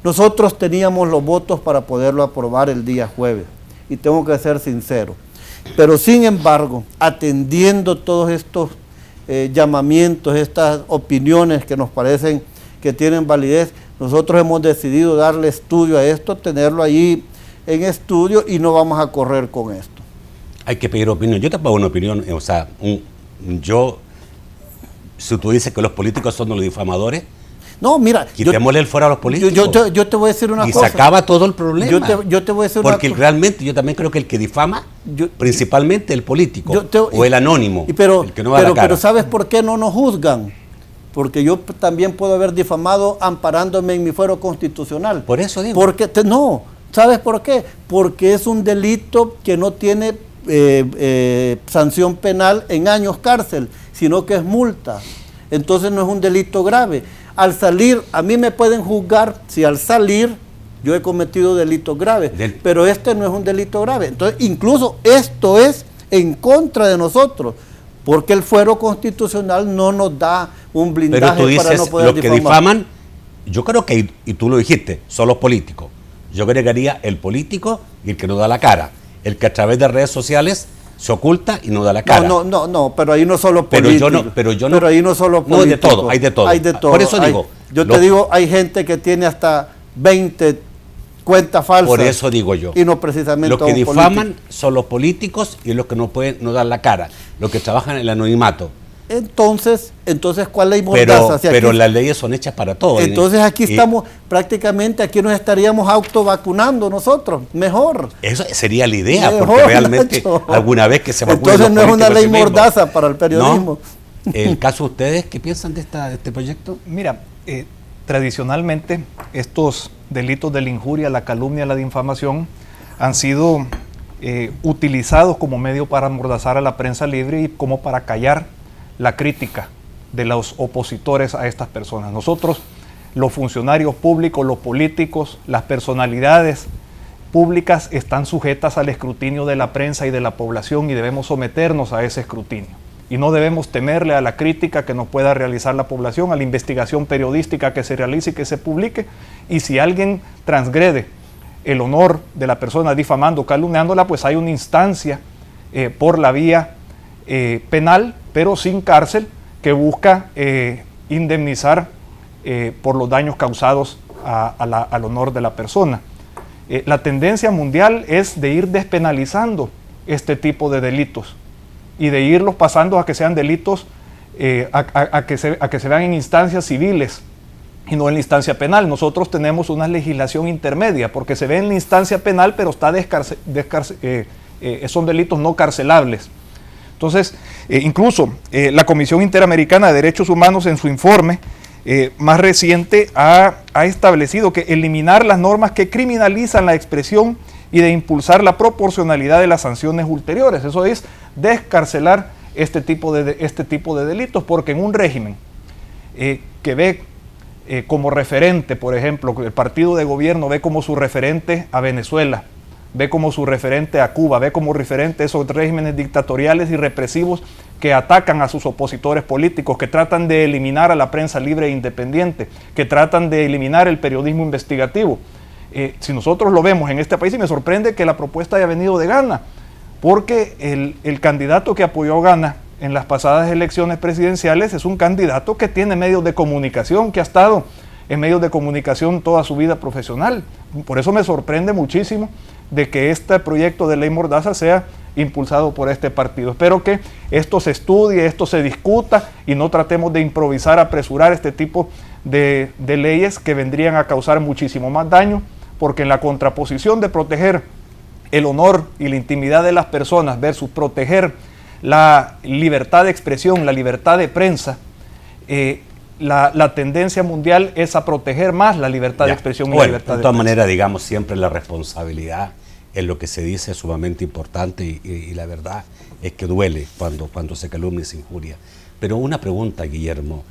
Nosotros teníamos los votos para poderlo aprobar el día jueves, y tengo que ser sincero. Pero sin embargo, atendiendo todos estos llamamientos, estas opiniones que nos parecen que tienen validez, nosotros hemos decidido darle estudio a esto, tenerlo ahí en estudio, y no vamos a correr con esto. Hay que pedir opinión. Yo te pongo una opinión, o sea, si tú dices que los políticos son los difamadores, no, mira, quitémosle el fuero a los políticos. Yo te voy a decir una cosa. Y se acaba todo el problema. Yo te voy a decir una cosa. Porque realmente yo también creo que el que difama, principalmente el político, o el anónimo, el que no da la cara. Pero ¿sabes por qué no nos juzgan? Porque yo también puedo haber difamado amparándome en mi fuero constitucional. Por eso digo. No, ¿sabes por qué? Porque es un delito que no tiene sanción penal en años cárcel, sino que es multa. Entonces no es un delito grave. Al salir, a mí me pueden juzgar si al salir yo he cometido delitos graves, pero este no es un delito grave. Entonces, incluso esto es en contra de nosotros, porque el fuero constitucional no nos da un blindaje. Pero tú dices, para no poder los que difaman, yo creo que, y tú lo dijiste, son los políticos. Yo agregaría el político y el que no da la cara, el que a través de redes sociales se oculta y no da la cara. No, pero ahí no solo políticos. Pero ahí no solo políticos. Hay de todo. Por eso digo. Te digo, hay gente que tiene hasta 20 cuentas falsas. Por eso digo yo. Y no precisamente los que difaman son los políticos y los que no pueden no dar la cara, los que trabajan en el anonimato. Entonces, ¿cuál ley mordaza? Pero las leyes son hechas para todos. Entonces aquí estamos, prácticamente aquí nos estaríamos autovacunando nosotros, mejor. Eso sería la idea, porque realmente Nacho, alguna vez que se vacunen. Entonces no es una ley mordaza para el periodismo. ¿No? El caso de ustedes, ¿qué piensan de este proyecto? Mira, tradicionalmente estos delitos de la injuria, la calumnia, la difamación han sido utilizados como medio para amordazar a la prensa libre y como para callar la crítica de los opositores a estas personas. Nosotros, los funcionarios públicos, los políticos, las personalidades públicas están sujetas al escrutinio de la prensa y de la población, y debemos someternos a ese escrutinio. Y no debemos temerle a la crítica que nos pueda realizar la población, a la investigación periodística que se realice y que se publique. Y si alguien transgrede el honor de la persona difamando, calumniándola, pues hay una instancia por la vía penal, pero sin cárcel, que busca indemnizar por los daños causados al honor de la persona. La tendencia mundial es de ir despenalizando este tipo de delitos y de irlos pasando a que sean delitos, a que se vean en instancias civiles y no en la instancia penal. Nosotros tenemos una legislación intermedia, porque se ve en la instancia penal, pero son delitos no carcelables. Entonces, incluso la Comisión Interamericana de Derechos Humanos, en su informe más reciente, ha establecido que eliminar las normas que criminalizan la expresión y de impulsar la proporcionalidad de las sanciones ulteriores. Eso es descarcelar este tipo de delitos, porque en un régimen que ve como referente, por ejemplo, el partido de gobierno ve como su referente a Venezuela, ve como su referente a Cuba, ve como referente a esos regímenes dictatoriales y represivos que atacan a sus opositores políticos, que tratan de eliminar a la prensa libre e independiente, que tratan de eliminar el periodismo investigativo. si nosotros lo vemos en este país, y me sorprende que la propuesta haya venido de Ghana, porque el candidato que apoyó a Ghana en las pasadas elecciones presidenciales es un candidato que tiene medios de comunicación, que ha estado en medios de comunicación toda su vida profesional. Por eso me sorprende muchísimo de que este proyecto de ley Mordaza sea impulsado por este partido. Espero que esto se estudie, esto se discuta y no tratemos de improvisar, apresurar este tipo de leyes que vendrían a causar muchísimo más daño, porque en la contraposición de proteger el honor y la intimidad de las personas versus proteger la libertad de expresión, la libertad de prensa, la tendencia mundial es a proteger más la libertad de expresión y la libertad de prensa. De todas maneras, digamos, siempre la responsabilidad en lo que se dice es sumamente importante y la verdad es que duele cuando se calumnia y se injuria. Pero una pregunta, Guillermo.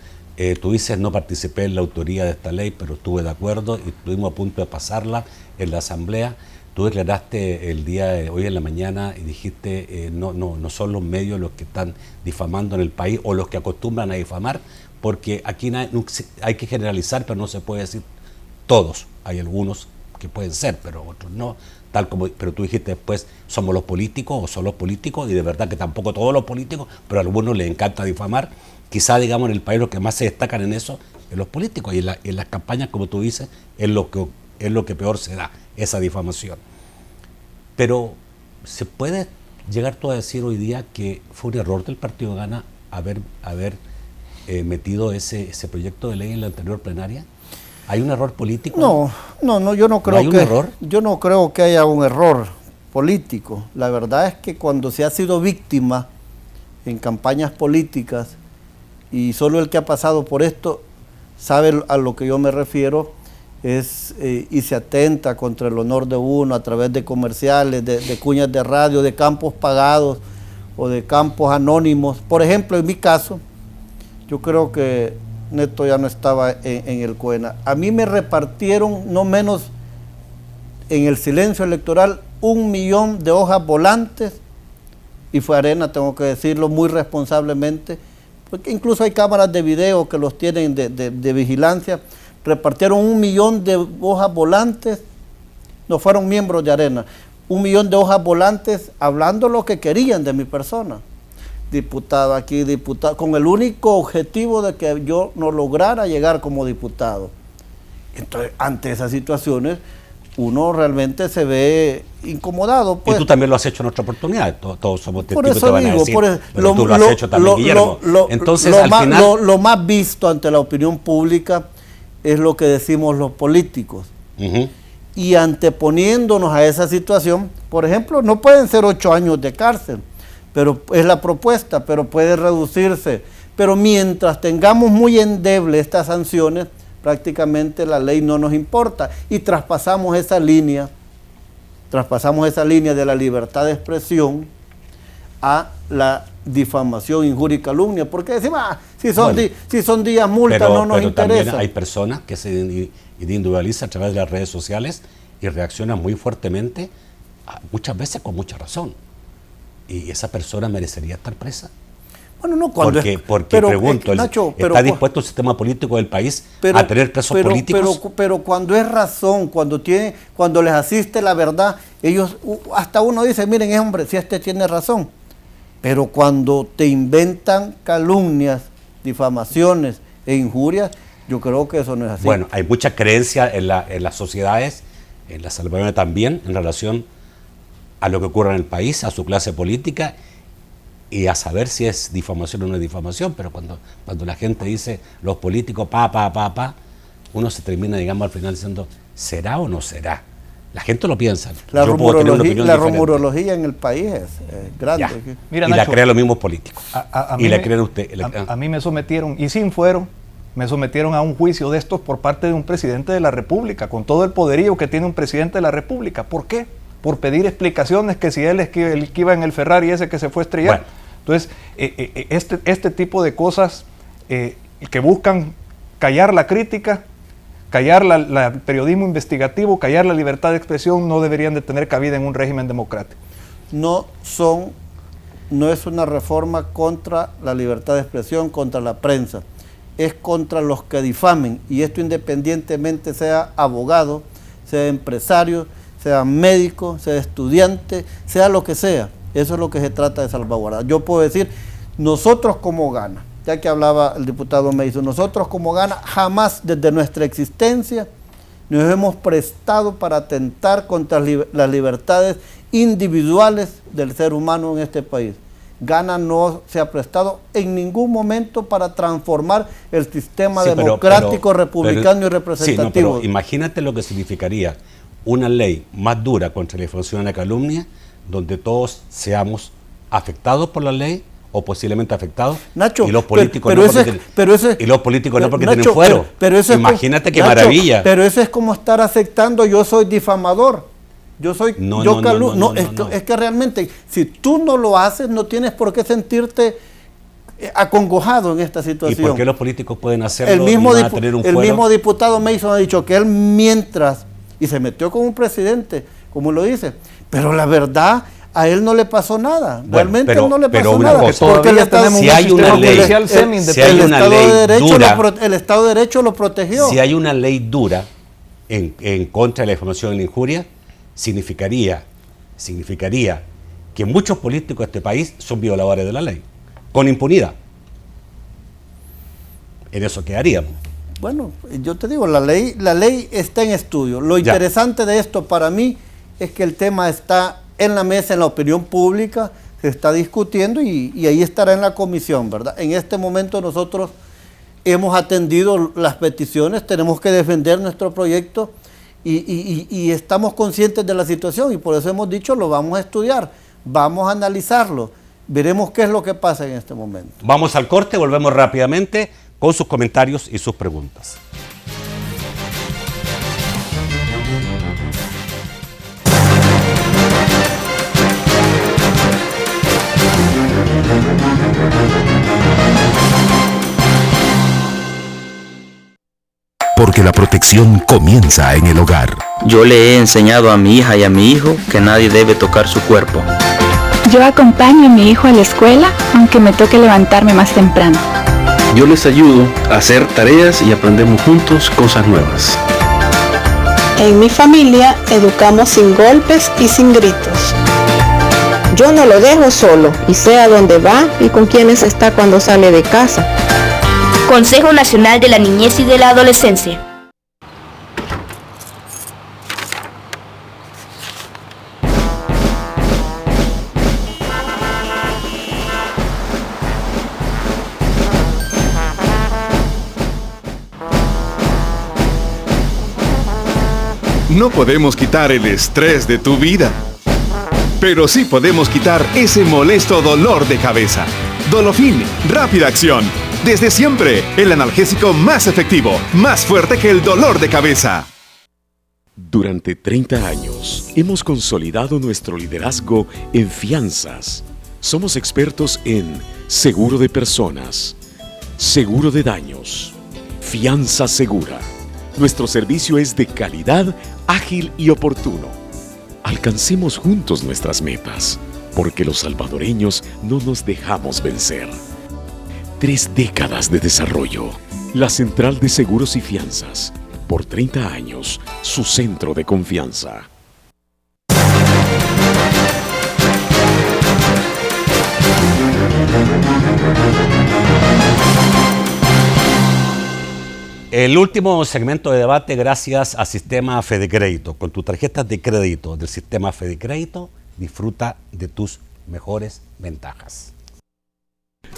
Tú dices, no participé en la autoría de esta ley, pero estuve de acuerdo y estuvimos a punto de pasarla en la Asamblea. Tú declaraste el día de hoy en la mañana y dijiste, no son los medios los que están difamando en el país o los que acostumbran a difamar, porque aquí hay que generalizar, pero no se puede decir todos. Hay algunos que pueden ser, pero otros no. Pero tú dijiste después, somos los políticos o son los políticos, y de verdad que tampoco todos los políticos, pero a algunos les encanta difamar. Quizá, digamos, en el país los que más se destacan en eso es los políticos, y en las campañas, como tú dices, es lo que peor se da, esa difamación. Pero ¿se puede llegar tú a decir hoy día que fue un error del Partido Ghana haber metido ese proyecto de ley en la anterior plenaria? ¿Hay un error político? No, yo no creo ¿No hay un error? Yo no creo que haya un error político. La verdad es que cuando se ha sido víctima en campañas políticas, y solo el que ha pasado por esto sabe a lo que yo me refiero, y se atenta contra el honor de uno a través de comerciales, de cuñas de radio, de campos pagados o de campos anónimos. Por ejemplo, en mi caso, yo creo que Neto ya no estaba en el COENA. A mí me repartieron no menos en el silencio electoral 1 millón de hojas volantes, y fue Arena, tengo que decirlo muy responsablemente, porque incluso hay cámaras de video que los tienen de vigilancia. Repartieron 1 millón de hojas volantes, no fueron miembros de Arena, 1 millón de hojas volantes hablando lo que querían de mi persona. Diputado aquí, diputado, con el único objetivo de que yo no lograra llegar como diputado. Entonces, ante esas situaciones, uno realmente se ve incomodado. Pues. Y tú también lo has hecho en otra oportunidad, todos somos testigos. Por eso te van digo, a decir, pero tú lo has hecho también, Guillermo. Entonces, al final... lo más visto ante la opinión pública es lo que decimos los políticos. Y anteponiéndonos a esa situación, por ejemplo, no pueden ser 8 años de cárcel, pero es la propuesta, pero puede reducirse. Pero mientras tengamos muy endeble estas sanciones, prácticamente la ley no nos importa, y traspasamos esa línea de la libertad de expresión a la difamación, injuria y calumnia, porque decimos, si son días multa, no nos interesa. Pero también hay personas que se individualizan a través de las redes sociales y reaccionan muy fuertemente, muchas veces con mucha razón. ¿Y esa persona merecería estar presa? Bueno, no, porque pregunto, Nacho, ¿está dispuesto el sistema político del país a tener presos políticos? Pero cuando es razón, cuando les asiste la verdad, ellos, hasta uno dice, miren, hombre, si este tiene razón. Pero cuando te inventan calumnias, difamaciones e injurias, yo creo que eso no es así. Bueno, hay mucha creencia en las sociedades, en la salvadoreña también, en relación a lo que ocurre en el país, a su clase política, y a saber si es difamación o no es difamación. Pero cuando la gente dice los políticos uno se termina, digamos, al final diciendo, ¿será o no será? La gente lo piensa. La rumorología en el país es grande. Mira, Nacho, la crean los mismos políticos. La creen usted. A mí me sometieron, y sin fuero, me sometieron a un juicio de estos por parte de un presidente de la República, con todo el poderío que tiene un presidente de la República. ¿Por qué? Por pedir explicaciones, que si él es el que iba en el Ferrari ese que se fue a estrellar. Bueno. Entonces, este tipo de cosas que buscan callar la crítica, callar el periodismo investigativo, callar la libertad de expresión, no deberían de tener cabida en un régimen democrático. No es una reforma contra la libertad de expresión, contra la prensa, es contra los que difamen, y esto independientemente sea abogado, sea empresario, sea médico, sea estudiante, sea lo que sea. Eso es lo que se trata de salvaguardar. Yo puedo decir, nosotros como Ghana, ya que hablaba el diputado Mason, nosotros como Ghana jamás desde nuestra existencia nos hemos prestado para atentar contra las libertades individuales del ser humano en este país. Ghana no se ha prestado en ningún momento para transformar el sistema democrático, republicano y representativo. Sí, pero imagínate lo que significaría una ley más dura contra la difusión de la calumnia, donde todos seamos afectados por la ley o posiblemente afectados, Nacho, y los políticos no porque tienen fuero. Imagínate qué maravilla. Pero eso es como estar aceptando, yo soy difamador, es que realmente si tú no lo haces no tienes por qué sentirte acongojado en esta situación. ¿Y por qué los políticos pueden hacerlo? El mismo diputado Mason ha dicho que él mientras, y se metió con un presidente, como lo dice, pero la verdad, a él no le pasó nada. Bueno, realmente no le pasó una nada. Cosa, porque el Estado, si hay una ley, el Estado de Derecho lo protegió. Si hay una ley dura en contra de la difamación y la injuria, significaría que muchos políticos de este país son violadores de la ley, con impunidad. En eso quedaríamos. Bueno, yo te digo, la ley está en estudio. Lo interesante de esto para mí es que el tema está en la mesa, en la opinión pública, se está discutiendo y ahí estará en la comisión, ¿verdad? En este momento nosotros hemos atendido las peticiones, tenemos que defender nuestro proyecto y estamos conscientes de la situación y por eso hemos dicho, lo vamos a estudiar, vamos a analizarlo, veremos qué es lo que pasa en este momento. Vamos al corte, volvemos rápidamente con sus comentarios y sus preguntas. Porque la protección comienza en el hogar. Yo le he enseñado a mi hija y a mi hijo que nadie debe tocar su cuerpo. Yo acompaño a mi hijo a la escuela, aunque me toque levantarme más temprano. Yo les ayudo a hacer tareas y aprendemos juntos cosas nuevas. En mi familia educamos sin golpes y sin gritos. Yo no lo dejo solo y sé a dónde va y con quiénes está cuando sale de casa. Consejo Nacional de la Niñez y de la Adolescencia. No podemos quitar el estrés de tu vida, pero sí podemos quitar ese molesto dolor de cabeza. Dolofin, rápida acción. Desde siempre, el analgésico más efectivo, más fuerte que el dolor de cabeza. Durante 30 años, hemos consolidado nuestro liderazgo en fianzas. Somos expertos en seguro de personas, seguro de daños, fianza segura. Nuestro servicio es de calidad, ágil y oportuno. Alcancemos juntos nuestras metas, porque los salvadoreños no nos dejamos vencer. 3 décadas de desarrollo. La Central de Seguros y Fianzas. Por 30 años, su centro de confianza. El último segmento de debate gracias a Sistema Fedecrédito. Con tus tarjetas de crédito del Sistema Fedecrédito, disfruta de tus mejores ventajas.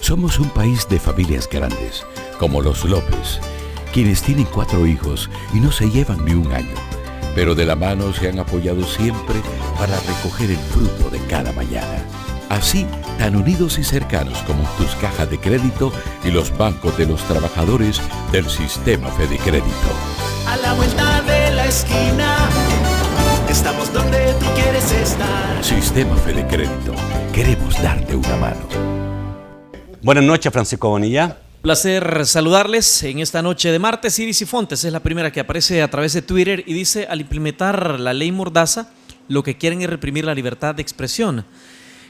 Somos un país de familias grandes, como los López, quienes tienen 4 hijos y no se llevan ni un año, pero de la mano se han apoyado siempre para recoger el fruto de cada mañana. Así, tan unidos y cercanos como tus cajas de crédito y los bancos de los trabajadores del Sistema Fedecrédito. A la vuelta de la esquina, estamos donde tú quieres estar. Sistema Fedecrédito, queremos darte una mano. Buenas noches, Francisco Bonilla. Placer saludarles en esta noche de martes. Iris Sifontes es la primera que aparece a través de Twitter y dice: al implementar la ley Mordaza, lo que quieren es reprimir la libertad de expresión.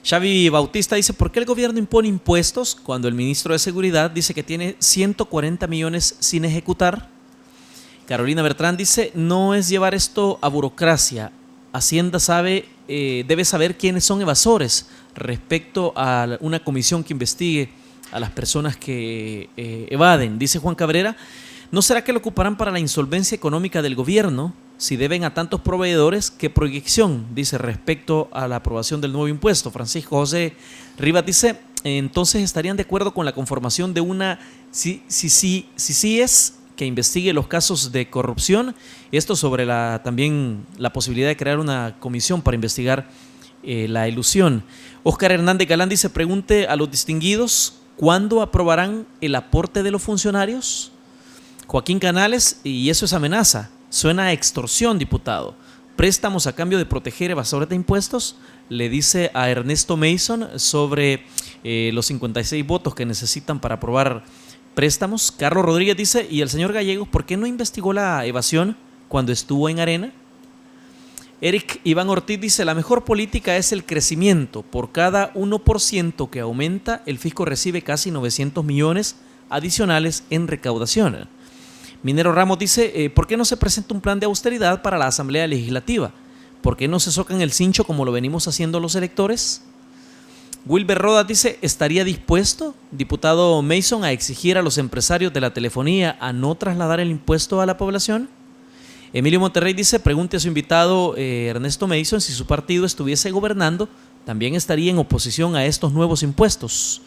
Xavi Bautista dice: ¿por qué el gobierno impone impuestos cuando el ministro de Seguridad dice que tiene 140 millones sin ejecutar? Carolina Bertrán dice, no es llevar esto a burocracia. Hacienda debe saber quiénes son evasores respecto a una comisión que investigue a las personas que evaden. Dice Juan Cabrera, ¿no será que lo ocuparán para la insolvencia económica del gobierno? Si deben a tantos proveedores, ¿qué proyección? Dice respecto a la aprobación del nuevo impuesto. Francisco José Rivas dice, entonces estarían de acuerdo con la conformación de una CICIES que investigue los casos de corrupción. Esto sobre también la posibilidad de crear una comisión para investigar la elusión. Óscar Hernández Galán dice, pregunte a los distinguidos, ¿cuándo aprobarán el aporte de los funcionarios? Joaquín Canales, y eso es amenaza. Suena a extorsión, diputado. Préstamos a cambio de proteger evasores de impuestos. Le dice a Ernesto Mason sobre los 56 votos que necesitan para aprobar préstamos. Carlos Rodríguez dice, ¿y el señor Gallegos por qué no investigó la evasión cuando estuvo en Arena? Eric Iván Ortiz dice, la mejor política es el crecimiento. Por cada 1% que aumenta, el fisco recibe casi 900 millones adicionales en recaudación. Minero Ramos dice, ¿por qué no se presenta un plan de austeridad para la Asamblea Legislativa? ¿Por qué no se socan el cincho como lo venimos haciendo los electores? Wilber Rodas dice, ¿estaría dispuesto, diputado Mason, a exigir a los empresarios de la telefonía a no trasladar el impuesto a la población? Emilio Monterrey dice, pregunte a su invitado Ernesto Mason si su partido estuviese gobernando, también estaría en oposición a estos nuevos impuestos.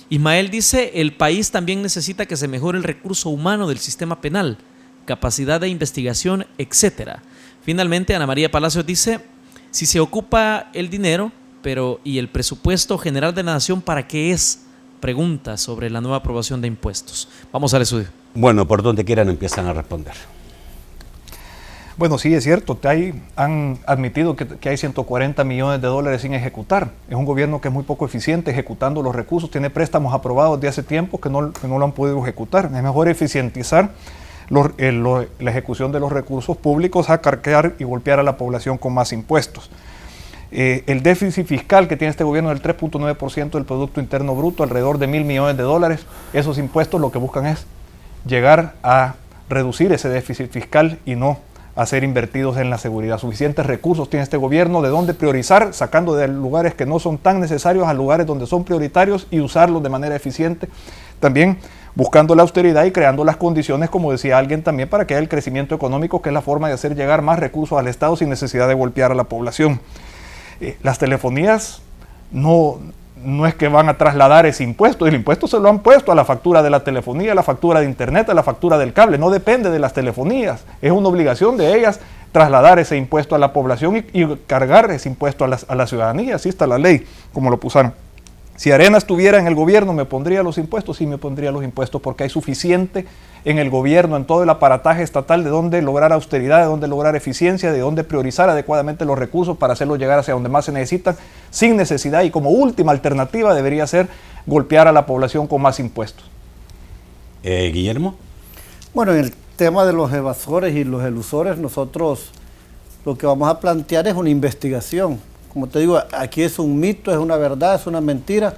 Ismael dice, el país también necesita que se mejore el recurso humano del sistema penal, capacidad de investigación, etc. Finalmente, Ana María Palacios dice, si se ocupa el dinero, ¿y el presupuesto general de la nación para qué es? Pregunta sobre la nueva aprobación de impuestos. Vamos al estudio. Bueno, por donde quieran empiezan a responder. Bueno, sí, es cierto, han admitido que hay 140 millones de dólares sin ejecutar. Es un gobierno que es muy poco eficiente ejecutando los recursos, tiene préstamos aprobados de hace tiempo que no lo han podido ejecutar. Es mejor eficientizar la ejecución de los recursos públicos a cargar y golpear a la población con más impuestos. El déficit fiscal que tiene este gobierno del 3.9% del Producto Interno Bruto, alrededor de 1.000 millones de dólares. Esos impuestos lo que buscan es llegar a reducir ese déficit fiscal y no a ser invertidos en la seguridad. Suficientes recursos tiene este gobierno de dónde priorizar, sacando de lugares que no son tan necesarios a lugares donde son prioritarios y usarlos de manera eficiente. También buscando la austeridad y creando las condiciones, como decía alguien también, para que haya el crecimiento económico, que es la forma de hacer llegar más recursos al Estado sin necesidad de golpear a la población. Las telefonías no es que van a trasladar ese impuesto, el impuesto se lo han puesto a la factura de la telefonía, a la factura de internet, a la factura del cable, no depende de las telefonías, es una obligación de ellas trasladar ese impuesto a la población y cargar ese impuesto a la ciudadanía, así está la ley, como lo pusieron. Si Arena estuviera en el gobierno, ¿me pondría los impuestos? Sí, me pondría los impuestos porque hay suficiente en el gobierno, en todo el aparataje estatal, de dónde lograr austeridad, de dónde lograr eficiencia, de dónde priorizar adecuadamente los recursos para hacerlos llegar hacia donde más se necesitan, sin necesidad, y como última alternativa debería ser golpear a la población con más impuestos. Guillermo. Bueno, en el tema de los evasores y los elusores, nosotros lo que vamos a plantear es una investigación. Como te digo, aquí es un mito, es una verdad, es una mentira,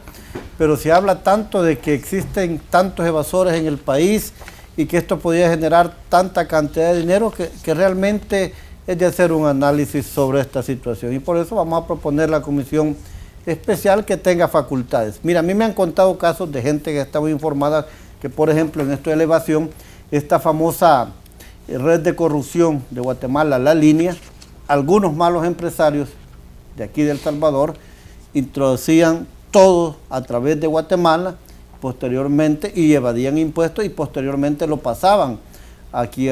pero se habla tanto de que existen tantos evasores en el país y que esto podría generar tanta cantidad de dinero que realmente es de hacer un análisis sobre esta situación. Y por eso vamos a proponer la comisión especial que tenga facultades. Mira, a mí me han contado casos de gente que está muy informada que, por ejemplo, en esto de la evasión, esta famosa red de corrupción de Guatemala, La Línea, algunos malos empresarios de aquí de El Salvador introducían todo a través de Guatemala posteriormente y evadían impuestos y posteriormente lo pasaban aquí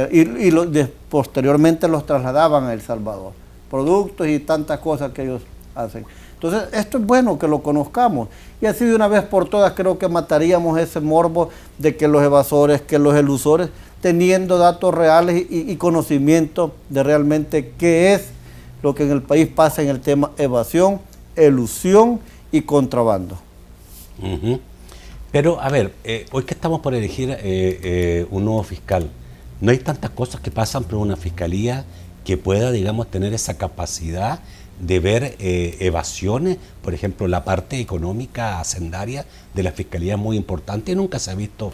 posteriormente los trasladaban a El Salvador, productos y tantas cosas que ellos hacen. Entonces esto es bueno que lo conozcamos y así de una vez por todas creo que mataríamos ese morbo de que los evasores, que los elusores, teniendo datos reales y conocimiento de realmente qué es lo que en el país pasa en el tema evasión, elusión y contrabando. Pero, a ver, hoy que estamos por elegir un nuevo fiscal, ¿no hay tantas cosas que pasan por una fiscalía que pueda, digamos, tener esa capacidad de ver evasiones. Por ejemplo, la parte económica hacendaria de la Fiscalía es muy importante y nunca se ha visto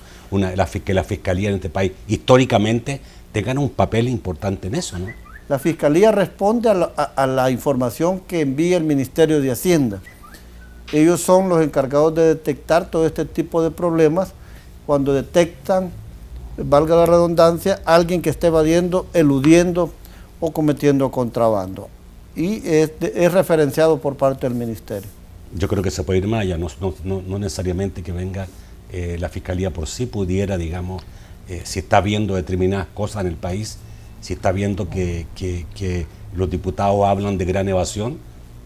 que la Fiscalía en este país históricamente tenga un papel importante en eso, ¿no? La Fiscalía responde a la información que envía el Ministerio de Hacienda. Ellos son los encargados de detectar todo este tipo de problemas cuando detectan, valga la redundancia, alguien que esté evadiendo, eludiendo o cometiendo contrabando. Y es referenciado por parte del Ministerio. Yo creo que se puede ir más allá, no necesariamente que venga la Fiscalía por sí pudiera, digamos, si está viendo determinadas cosas en el país, si está viendo que los diputados hablan de gran evasión,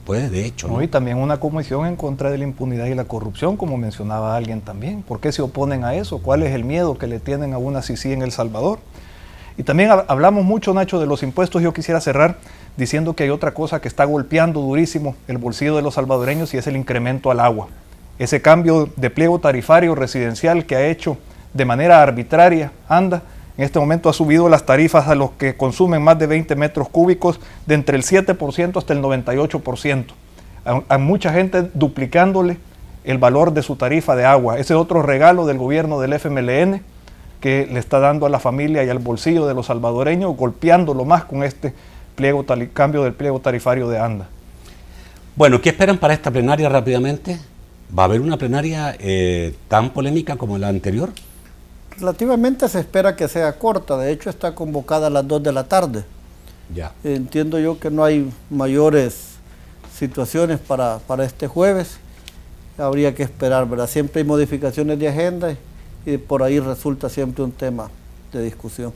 pues de hecho. ¿No? Y también una comisión en contra de la impunidad y la corrupción, como mencionaba alguien también. ¿Por qué se oponen a eso? ¿Cuál es el miedo que le tienen a una CICI en El Salvador? Y también hablamos mucho, Nacho, de los impuestos. Yo quisiera cerrar diciendo que hay otra cosa que está golpeando durísimo el bolsillo de los salvadoreños y es el incremento al agua. Ese cambio de pliego tarifario residencial que ha hecho de manera arbitraria ANDA, en este momento ha subido las tarifas a los que consumen más de 20 metros cúbicos de entre el 7% hasta el 98%. A mucha gente duplicándole el valor de su tarifa de agua. Ese es otro regalo del gobierno del FMLN que le está dando a la familia y al bolsillo de los salvadoreños, golpeándolo más con este cambio del pliego tarifario de ANDA. Bueno, ¿qué esperan para esta plenaria rápidamente? ¿Va a haber una plenaria tan polémica como la anterior? Relativamente se espera que sea corta, de hecho está convocada a las 2 de la tarde. Ya. Entiendo yo que no hay mayores situaciones para este jueves, habría que esperar, ¿verdad? Siempre hay modificaciones de agenda y por ahí resulta siempre un tema de discusión.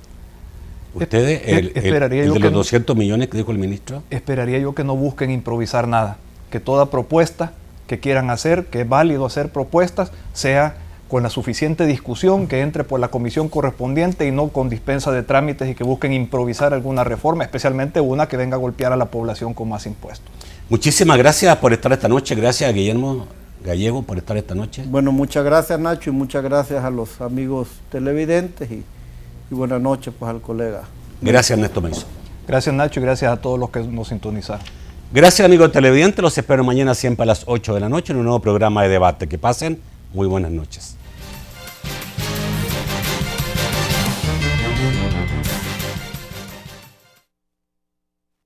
¿Ustedes, el de los 200 millones que dijo el ministro? Esperaría yo que no busquen improvisar nada, que toda propuesta que quieran hacer, que es válido hacer propuestas, sea con la suficiente discusión, que entre por la comisión correspondiente y no con dispensa de trámites y que busquen improvisar alguna reforma, especialmente una que venga a golpear a la población con más impuestos. Muchísimas gracias por estar esta noche, gracias a Guillermo Gallego por estar esta noche. Bueno, muchas gracias Nacho y muchas gracias a los amigos televidentes y buenas noches pues al colega. Gracias Ernesto Meiso. Gracias Nacho y gracias a todos los que nos sintonizaron. Gracias amigos televidentes, los espero mañana siempre a las 8 de la noche en un nuevo programa de debate. Que pasen muy buenas noches.